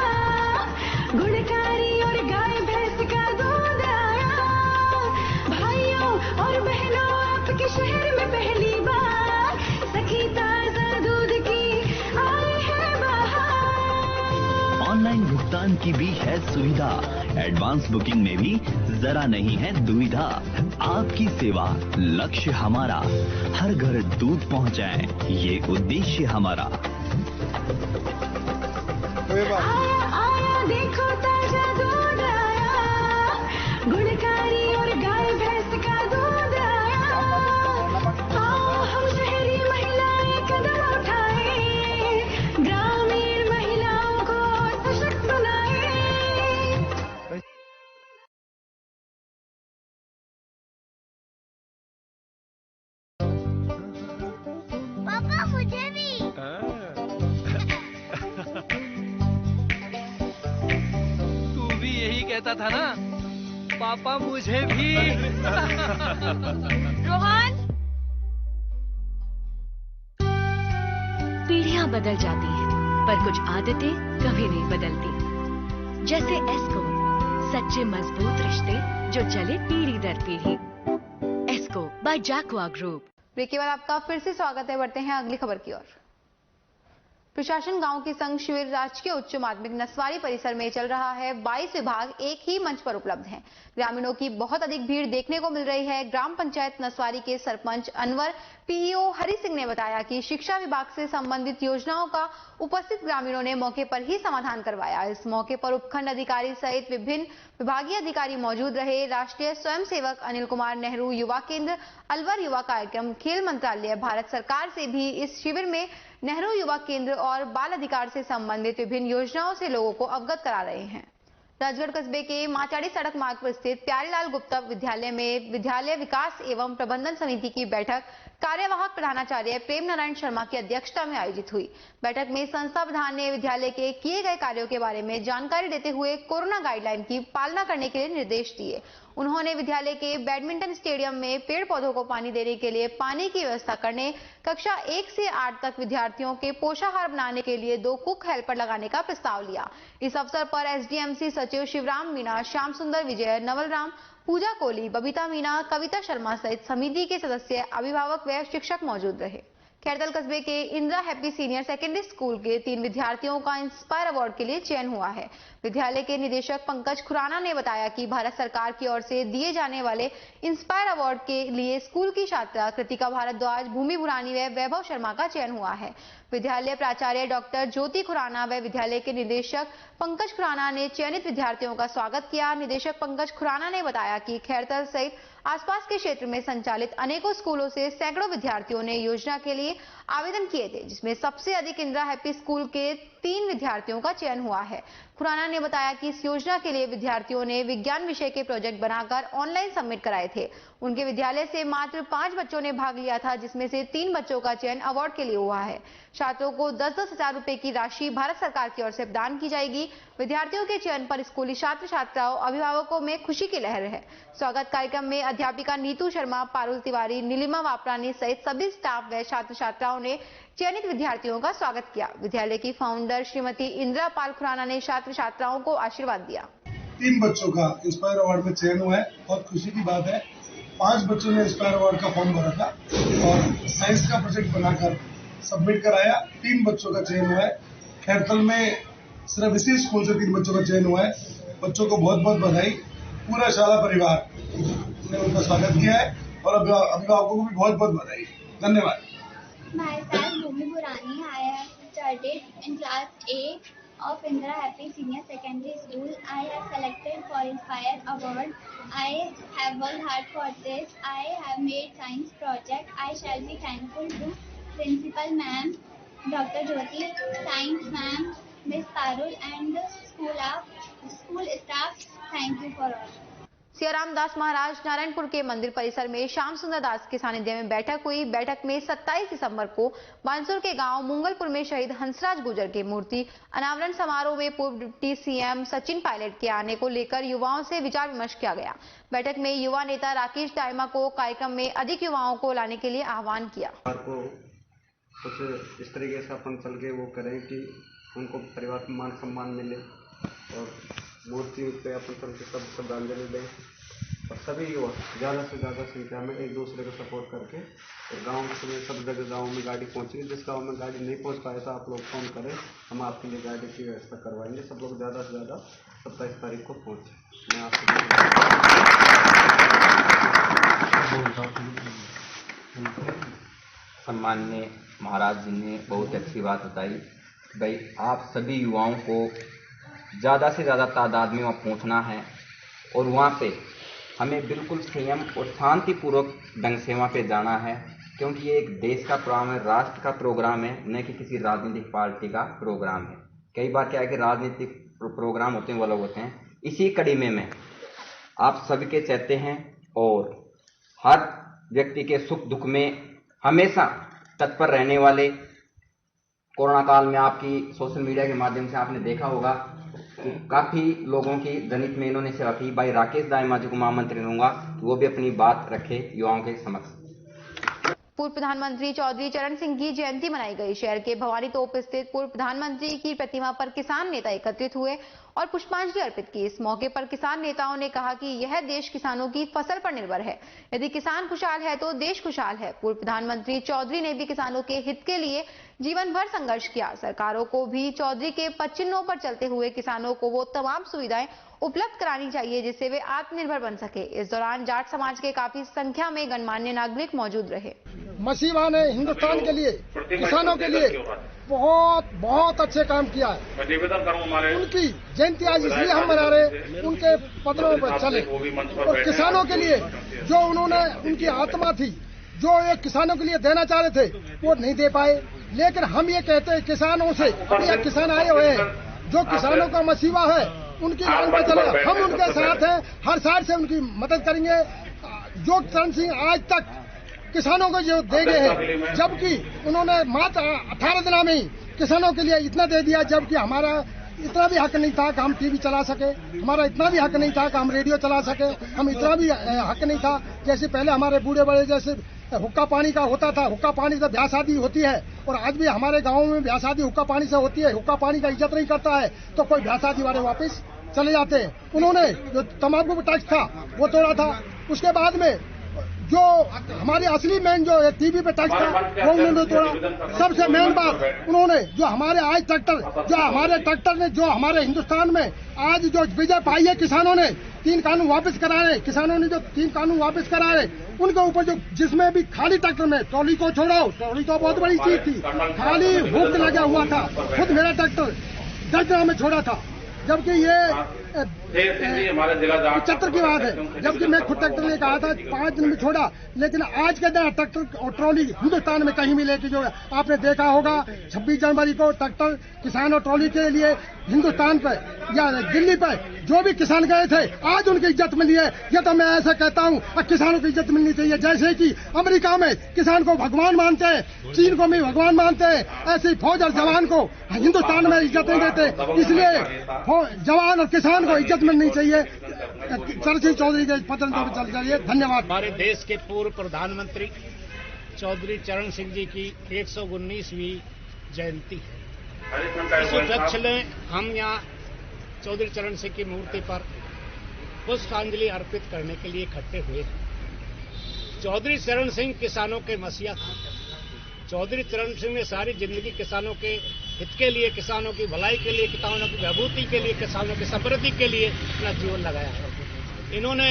X: भुगतान की भी है सुविधा। एडवांस बुकिंग में भी जरा नहीं है दुविधा। आपकी सेवा लक्ष्य हमारा, हर घर दूध पहुंचाए ये उद्देश्य हमारा।
W: आया देखो ताजा दूध आया, गुणकारी और गाय भैंस का दूध आया। आओ हम शहरी महिलाएं कदम उठाए, ग्रामीण महिलाओं को सशक्त बनाए। पापा मुझे भी।
B: तू भी यही कहता था ना, पापा मुझे भी।
O: रोहन, पीढ़ियां बदल जाती हैं, पर कुछ आदतें कभी नहीं बदलती। जैसे एस्को, सच्चे मजबूत रिश्ते जो चले पीढ़ी दर पीढ़ी। एस्को बाय जैकवा ग्रुप।
A: ब्रेक के बाद आपका फिर से स्वागत है। बढ़ते हैं अगली खबर की ओर। प्रशासन गांव की संघ शिविर राजकीय उच्च माध्यमिक नसवारी परिसर में चल रहा है। 22 विभाग एक ही मंच पर उपलब्ध हैं। ग्रामीणों की बहुत अधिक भीड़ देखने को मिल रही है। ग्राम पंचायत नसवारी के सरपंच अनवर पीईओ हरि सिंह ने बताया कि शिक्षा विभाग से संबंधित योजनाओं का उपस्थित ग्रामीणों ने मौके पर ही समाधान करवाया। इस मौके पर उपखंड अधिकारी सहित विभिन्न विभागीय अधिकारी मौजूद रहे। राष्ट्रीय स्वयंसेवक अनिल कुमार नेहरू युवा केंद्र, अलवर युवा कार्यक्रम, खेल मंत्रालय, भारत सरकार से भी इस शिविर में नेहरू युवा केंद्र और बाल अधिकार से संबंधित विभिन्न योजनाओं से लोगों को अवगत करा रहे हैं। राजगढ़ कस्बे के माचाड़ी सड़क मार्ग पर स्थित प्यारेलाल गुप्ता विद्यालय में विद्यालय विकास एवं प्रबंधन समिति की बैठक कार्यवाहक प्रधानाचार्य प्रेम नारायण शर्मा की अध्यक्षता में आयोजित हुई। बैठक में संस्था प्रधान ने विद्यालय के किए गए कार्यों के बारे में जानकारी देते हुए कोरोना गाइडलाइन की पालना करने के लिए निर्देश दिए। उन्होंने विद्यालय के बैडमिंटन स्टेडियम में पेड़ पौधों को पानी देने के लिए पानी की व्यवस्था करने, कक्षा 1 से 8 तक विद्यार्थियों के पोषाहार बनाने के लिए 2 कुक हेल्पर लगाने का प्रस्ताव लिया। इस अवसर पर एसडीएमसी सचिव शिवराम मीणा, श्याम सुंदर विजय, नवल राम, पूजा कोहली, बबीता मीणा, कविता शर्मा सहित समिति के सदस्य, अभिभावक व शिक्षक मौजूद रहे। खैरतल कस्बे के Indira happy senior secondary school के 3 विद्यार्थियों का इंस्पायर अवार्ड के लिए चयन हुआ है। विद्यालय के निदेशक पंकज खुराना ने बताया कि भारत सरकार की ओर से दिए जाने वाले इंस्पायर अवार्ड के लिए स्कूल की छात्रा कृतिका भारद्वाज, भूमि बुरानी व वैभव शर्मा का चयन हुआ है। विद्यालय प्राचार्य डॉक्टर ज्योति खुराना व विद्यालय के निदेशक पंकज खुराना ने चयनित विद्यार्थियों का स्वागत किया। निदेशक पंकज खुराना ने बताया कि खैरतल सहित आसपास के क्षेत्र में संचालित अनेकों स्कूलों से सैकड़ों विद्यार्थियों ने योजना के लिए आवेदन किए थे, जिसमें सबसे अधिक इंदिरा हैप्पी स्कूल के 3 विद्यार्थियों का चयन हुआ है। खुराना ने बताया कि इस योजना के लिए विद्यार्थियों ने विज्ञान विषय के प्रोजेक्ट बनाकर ऑनलाइन सबमिट कराए थे। उनके विद्यालय से मात्र 5 बच्चों ने भाग लिया था, जिसमें से 3 बच्चों का चयन अवार्ड के लिए हुआ है। छात्रों को 10-10 हजार रुपए की राशि भारत सरकार की ओर से प्रदान की जाएगी। विद्यार्थियों के चयन पर स्कूली छात्र छात्राओं, अभिभावकों में खुशी की लहर है। स्वागत कार्यक्रम में अध्यापिका नीतू शर्मा, पारुल तिवारी, नीलिमा वापरानी सहित सभी स्टाफ व छात्र छात्राओं ने चयनित विद्यार्थियों का स्वागत किया। विद्यालय की फाउंडर श्रीमती इंदिरा पाल खुराना ने छात्र छात्राओं को आशीर्वाद दिया।
C: 3 बच्चों का इंस्पायर अवार्ड में चयन हुआ है, बहुत खुशी की बात है। 5 बच्चों ने इंस्पायर अवार्ड का फॉर्म भरा था और साइंस का प्रोजेक्ट बनाकर सबमिट कराया। 3 बच्चों का चयन हुआ है। खैरतल में सिर्फ इसी स्कूल से 3 बच्चों का चयन हुआ है। बच्चों को बहुत बहुत बधाई। पूरा शाला परिवार ने उनका स्वागत किया है और अभिभावकों को भी बहुत बहुत बधाई। धन्यवाद।
E: Myself Bhumi Burani. I have studied in class A of Indira Happy Senior Secondary School. I have selected for Inspire Award. I have worked hard for this. I have made science project. I shall be thankful to Principal Ma'am, Dr. Jyoti, Science Ma'am, Miss Parul and the school staff. Thank you for all.
A: Siyaram दास महाराज नारायणपुर के मंदिर परिसर में श्याम सुंदर दास के सानिध्य में बैठक हुई। बैठक में 27 दिसंबर को बांसुर के गांव मुंगलपुर में शहीद हंसराज गुर्जर की मूर्ति अनावरण समारोह में पूर्व डिप्टी सीएम सचिन पायलट के आने को लेकर युवाओं से विचार विमर्श किया गया। बैठक में युवा नेता राकेश दाइमा को कार्यक्रम में अधिक युवाओं को लाने के लिए आह्वान किया।
F: कुछ इस तरीके से अपन चल के वो करें कि उनको परिवार को मान सम्मान मिले और मूर्ति पे अपन चल के सब श्रद्धांजलि दें और सभी युवा ज़्यादा से ज़्यादा संख्या में एक दूसरे को सपोर्ट करके गांव में सब जगह गांव में गाड़ी पहुंचेगी। जिस गांव में गाड़ी नहीं पहुंच पाए तो आप लोग फ़ोन करें, हम आपके लिए गाड़ी की व्यवस्था करवाएंगे। सब लोग ज़्यादा से ज़्यादा 27 तारीख को पहुँचें। मैं आपको
G: सम्माननीय महाराज जी ने बहुत अच्छी बात बताई। भाई आप सभी युवाओं को ज़्यादा से ज़्यादा तादाद में वहाँ पहुँचना है और वहाँ पे हमें बिल्कुल संयम और शांतिपूर्वक ढंग से वहाँ पे जाना है, क्योंकि ये एक देश का प्रोग्राम है, राष्ट्र का प्रोग्राम है, न कि किसी राजनीतिक पार्टी का प्रोग्राम है। कई बार क्या है कि राजनीतिक प्रोग्राम होते हैं वो लोग होते हैं। इसी कड़ी में मैं आप सभी के चाहते हैं और हर व्यक्ति के सुख दुख में हमेशा तत्पर रहने वाले, कोरोना काल में आपकी सोशल मीडिया के माध्यम से आपने देखा होगा काफी लोगों की जनहित में इन्होंने सेवा की। भाई राकेश दाइमा जी को महामंत्री रहूंगा, वो भी अपनी बात रखे युवाओं के समक्ष।
A: पूर्व प्रधानमंत्री चौधरी चरण सिंह की जयंती मनाई गई। शहर के भवानी तोप स्थित पूर्व प्रधानमंत्री की प्रतिमा पर किसान नेता एकत्रित हुए और पुष्पांजलि अर्पित की। इस मौके पर किसान नेताओं ने कहा कि यह देश किसानों की फसल पर निर्भर है। यदि किसान खुशहाल है तो देश खुशहाल है। पूर्व प्रधानमंत्री चौधरी ने भी किसानों के हित के लिए जीवन भर संघर्ष किया। सरकारों को भी चौधरी के पचिन्हों पर चलते हुए किसानों को वो तमाम सुविधाएं उपलब्ध करानी चाहिए जिससे वे आत्मनिर्भर बन सके। इस दौरान जाट समाज के काफी संख्या में गणमान्य नागरिक मौजूद रहे।
L: मसीहा ने हिंदुस्तान के लिए, किसानों के लिए बहुत अच्छे काम किया है। उनकी जयंती आज इसलिए हम मना रहे, उनके पदों पर चले और किसानों के लिए जो उन्होंने, उनकी आत्मा थी, जो ये किसानों के लिए देना चाह रहे थे वो नहीं दे पाए। लेकिन हम ये कहते हैं किसानों से, ये किसान आए हुए हैं, जो किसानों का मसीहा है उनकी लाइन पर चले, हम उनके साथ हैं, हर साल से उनकी मदद करेंगे। जो चरण सिंह आज तक किसानों को जो दे गए हैं, जबकि उन्होंने मात्र 18 दिन में ही किसानों के लिए इतना दे दिया, जबकि हमारा इतना भी हक नहीं था कि हम टीवी चला सके, हमारा इतना भी हक नहीं था कि हम रेडियो चला सके, हम इतना भी हक नहीं था। जैसे पहले हमारे बूढ़े बड़े जैसे हुक्का पानी का होता था, हुक्का पानी से ब्याह शादी होती है और आज भी हमारे गाँव में ब्याह शादी हुक्का पानी से होती है। हुक्का पानी का इज्जत नहीं करता है तो कोई ब्याह शादी वाले वापस चले जाते हैं। उन्होंने जो तंबाकू का टैक्स था वो तोड़ा था। उसके बाद में जो हमारी असली मेन जो टीवी पे टैक्स था वो उन्होंने तोड़ा। सबसे मेन बात उन्होंने जो हमारे आज ट्रैक्टर ने जो हमारे हिंदुस्तान में आज जो विजय पाई है, किसानों ने 3 कानून वापस कराए, किसानों ने जो 3 कानून वापस कराए, उनके ऊपर जो जिसमें भी खाली ट्रैक्टर में ट्रॉली को छोड़ो, ट्रॉली तो बहुत बड़ी चीज थी, खाली हुक लगा हुआ था। खुद मेरा ट्रैक्टर 10 दिन में छोड़ा था, जबकि ये 75 की बात है, जबकि मैं खुद ट्रैक्टर ने कहा था 5 दिन में छोड़ा। लेकिन आज के दिन ट्रैक्टर और ट्रॉली हिंदुस्तान में कहीं भी लेके जो आपने देखा होगा 26 जनवरी को ट्रैक्टर किसान और ट्रॉली के लिए हिंदुस्तान पर या दिल्ली पर जो भी किसान गए थे आज उनकी इज्जत मिली है। ये तो मैं ऐसा कहता हूँ, किसानों की इज्जत मिलनी चाहिए। जैसे कि अमेरिका में किसान को भगवान मानते हैं, चीन को भी भगवान मानते हैं, ऐसे फौज और जवान को हिंदुस्तान में इज्जत नहीं देते। इसलिए जवान और किसान को इज्जत मिलनी चाहिए। चरण सिंह चौधरी के पत्र पर चल जाइए। धन्यवाद।
H: हमारे देश के पूर्व प्रधानमंत्री चौधरी चरण सिंह जी की 119वीं जयंती है। इस उपलक्ष्य में हम यहाँ चौधरी चरण सिंह की मूर्ति पर पुष्पांजलि अर्पित करने के लिए इकट्ठे हुए हैं। चौधरी चरण सिंह किसानों के मसीहा थे। चौधरी चरण सिंह ने सारी जिंदगी किसानों के हित के लिए, किसानों की भलाई के लिए, किसानों की विभूति के लिए, किसानों की समृद्धि के लिए अपना जीवन लगाया। इन्होंने,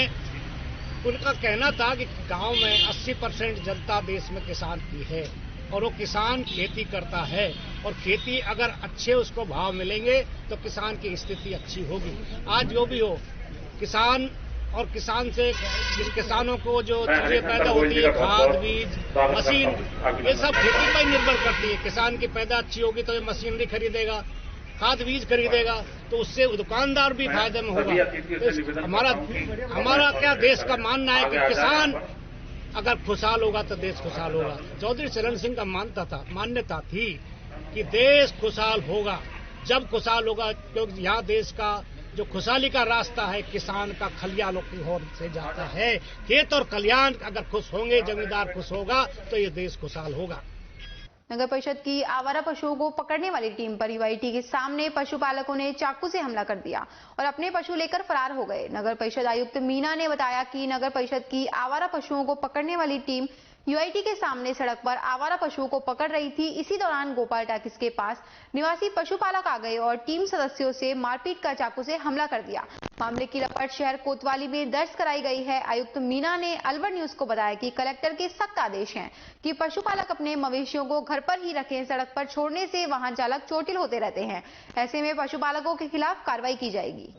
H: उनका कहना था कि गांव में 80% जनता देश में किसान की है और वो किसान खेती करता है और खेती अगर अच्छे उसको भाव मिलेंगे तो किसान की स्थिति अच्छी होगी। आज जो भी हो, किसान और किसान से किसानों को जो चीजें पैदा होती है, खाद, बीज, मशीन, ये सब खेती पर निर्भर करती है। किसान की पैदा अच्छी होगी तो ये मशीनरी खरीदेगा, खाद बीज खरीदेगा, तो उससे दुकानदार भी फायदे में होगा। तो हमारा क्या देश का मानना है कि किसान अगर खुशहाल होगा तो देश खुशहाल होगा। चौधरी चरण सिंह का मान्यता थी कि देश खुशहाल होगा जब खुशहाल होगा, क्योंकि यहाँ देश का जो खुशहाली का रास्ता है किसान का खलियानों की ओर से जाता है। खेत और कल्याण अगर खुश होंगे, जमींदार खुश होगा तो ये देश खुशहाल होगा।
A: नगर परिषद की आवारा पशुओं को पकड़ने वाली टीम पर यूआईटी के सामने पशुपालकों ने चाकू से हमला कर दिया और अपने पशु लेकर फरार हो गए। नगर परिषद आयुक्त मीना ने बताया कि नगर परिषद की आवारा पशुओं को पकड़ने वाली टीम यूआईटी के सामने सड़क पर आवारा पशुओं को पकड़ रही थी। इसी दौरान गोपाल टाकिस के पास निवासी पशुपालक आ गए और टीम सदस्यों से मारपीट कर चाकू से हमला कर दिया। मामले की रपट शहर कोतवाली में दर्ज कराई गई है। आयुक्त मीना ने अलवर न्यूज को बताया कि कलेक्टर के सख्त आदेश हैं कि पशुपालक अपने मवेशियों को घर पर ही रखें। सड़क पर छोड़ने से वाहन चालक चोटिल होते रहते हैं। ऐसे में पशुपालकों के खिलाफ कार्रवाई की जाएगी।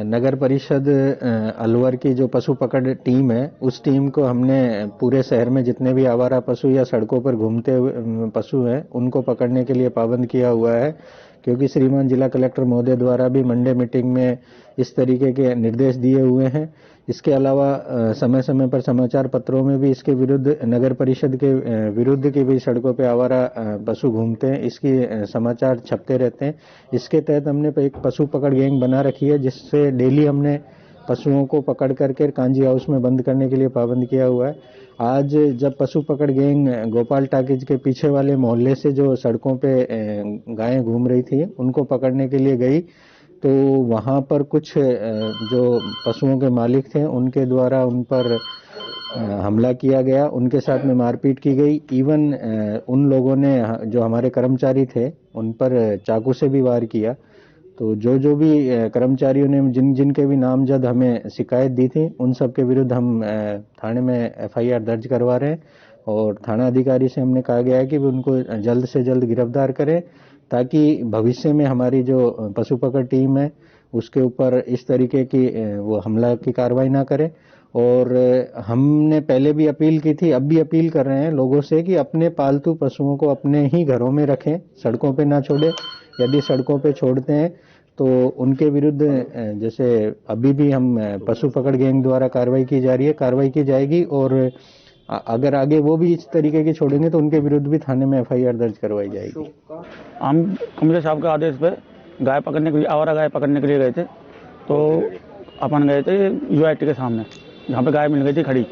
I: नगर परिषद अलवर की जो पशु पकड़ टीम है, उस टीम को हमने पूरे शहर में जितने भी आवारा पशु या सड़कों पर घूमते हुए पशु हैं उनको पकड़ने के लिए पाबंद किया हुआ है, क्योंकि श्रीमान जिला कलेक्टर महोदय द्वारा भी मंडे मीटिंग में इस तरीके के निर्देश दिए हुए हैं। इसके अलावा समय समय पर समाचार पत्रों में भी इसके विरुद्ध, नगर परिषद के विरुद्ध की भी सड़कों पे आवारा पशु घूमते हैं, इसकी समाचार छपते रहते हैं। इसके तहत हमने एक पशु पकड़ गैंग बना रखी है, जिससे डेली हमने पशुओं को पकड़ करके कांजी हाउस में बंद करने के लिए पाबंद किया हुआ है। आज जब पशु पकड़ गैंग गोपाल टाकिज के पीछे वाले मोहल्ले से जो सड़कों पे गायें घूम रही थी उनको पकड़ने के लिए गई, तो वहां पर कुछ जो पशुओं के मालिक थे उनके द्वारा उन पर हमला किया गया, उनके साथ में मारपीट की गई। इवन उन लोगों ने, जो हमारे कर्मचारी थे, उन पर चाकू से भी वार किया। तो जो भी कर्मचारियों ने जिनके भी नामजद हमें शिकायत दी थी, उन सब के विरुद्ध हम थाने में एफआईआर दर्ज करवा रहे हैं और थाना अधिकारी से हमने कहा गया है कि उनको जल्द से जल्द गिरफ्तार करें, ताकि भविष्य में हमारी जो पशु पकड़ टीम है उसके ऊपर इस तरीके की वो हमला की कार्रवाई ना करे। और हमने पहले भी अपील की थी, अब भी अपील कर रहे हैं लोगों से कि अपने पालतू पशुओं को अपने ही घरों में रखें, सड़कों पे ना छोड़े। यदि सड़कों पे छोड़ते हैं तो उनके विरुद्ध, जैसे अभी भी हम पशु पकड़ गैंग द्वारा कार्रवाई की जा रही है, कार्रवाई की जाएगी। और अगर आगे वो भी इस तरीके की छोड़ेंगे तो उनके विरुद्ध भी थाने में एफआईआर दर्ज करवाई जाएगी।
J: हम कमिश्नर साहब के आदेश पे गाय पकड़ने के लिए, आवारा गाय पकड़ने के लिए गए थे, तो अपन गए थे यूआईटी के सामने, जहाँ पे गाय मिल गई थी खड़ी,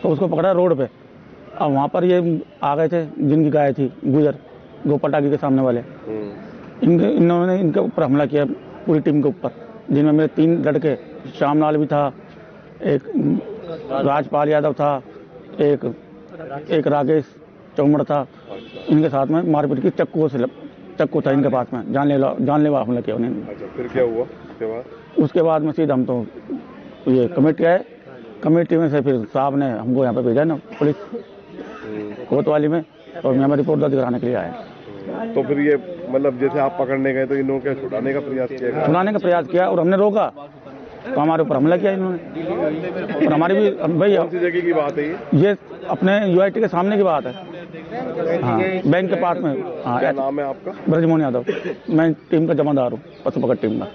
J: तो उसको पकड़ा रोड पे। अब वहाँ पर ये आ गए थे, जिनकी गाय थी गुजर, गोपाल टाकी के सामने वाले, इन्होंने इनके ऊपर हमला किया पूरी टीम के ऊपर, जिनमें मेरे 3 लड़के, श्यामलाल भी था, एक राजपाल यादव था, एक राकेश चौमड़ था। इनके साथ में मारपीट की, चक्कू था इनके पास में, जानलेवा हमला किया उन्होंने।
K: अच्छा, फिर क्या हुआ
J: उसके बाद में सीधा हम तो ये कमेटी आए, कमेटी में से फिर साहब ने हमको यहाँ पे भेजा ना पुलिस कोतवाली में, और यहाँ पर रिपोर्ट दर्ज कराने के लिए आए।
K: तो फिर ये मतलब जैसे आप पकड़ने गए तो इन्होंने क्या छुड़ाने का प्रयास किया?
J: छुड़ाने का प्रयास किया और हमने रोका तो हमारे ऊपर हमला किया इन्होंने। और हमारी भी भाई,
K: कौन सी जगह की बात है
J: ये अपने यूआईटी के सामने की बात है, हाँ, बैंक के पास में। हाँ,
K: क्या नाम है आपका?
J: ब्रजमोहन यादव, मैं टीम का जमादार हूँ, पशु पकड़ टीम का।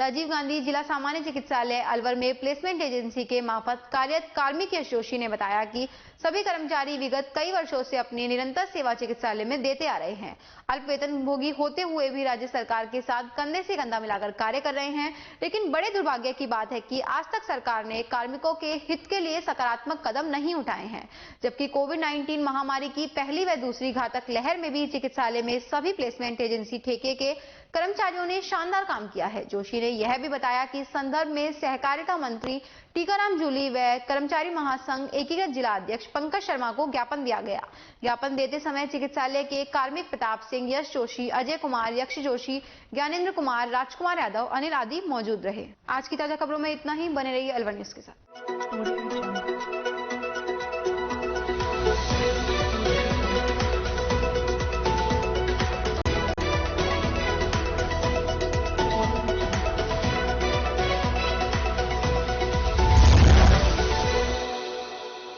A: राजीव गांधी जिला सामान्य चिकित्सालय अलवर में प्लेसमेंट एजेंसी के मार्फत कार्यरत कार्मिक यश जोशी ने बताया कि सभी कर्मचारी विगत कई वर्षों से अपनी निरंतर सेवा चिकित्सालय में देते आ रहे हैं। अल्प वेतन भोगी होते हुए भी राज्य सरकार के साथ कंधे से कंधा मिलाकर कार्य कर रहे हैं। लेकिन बड़े दुर्भाग्य की बात है कि आज तक सरकार ने कार्मिकों के हित के लिए सकारात्मक कदम नहीं उठाए हैं, जबकि कोविड-19 महामारी की पहली व दूसरी घातक लहर में भी चिकित्सालय में सभी प्लेसमेंट एजेंसी ठेके के कर्मचारियों ने शानदार काम किया है। जोशी ने यह भी बताया कि इस संदर्भ में सहकारिता मंत्री टीकाराम जूली व कर्मचारी महासंघ एकीकृत जिला अध्यक्ष पंकज शर्मा को ज्ञापन दिया गया। ज्ञापन देते समय चिकित्सालय के कार्मिक प्रताप सिंह, यश जोशी, अजय कुमार, यक्ष जोशी, ज्ञानेंद्र कुमार, राजकुमार यादव, अनिल आदि मौजूद रहे। आज की ताजा खबरों में इतना ही। बने रहिए अलवर न्यूज के साथ।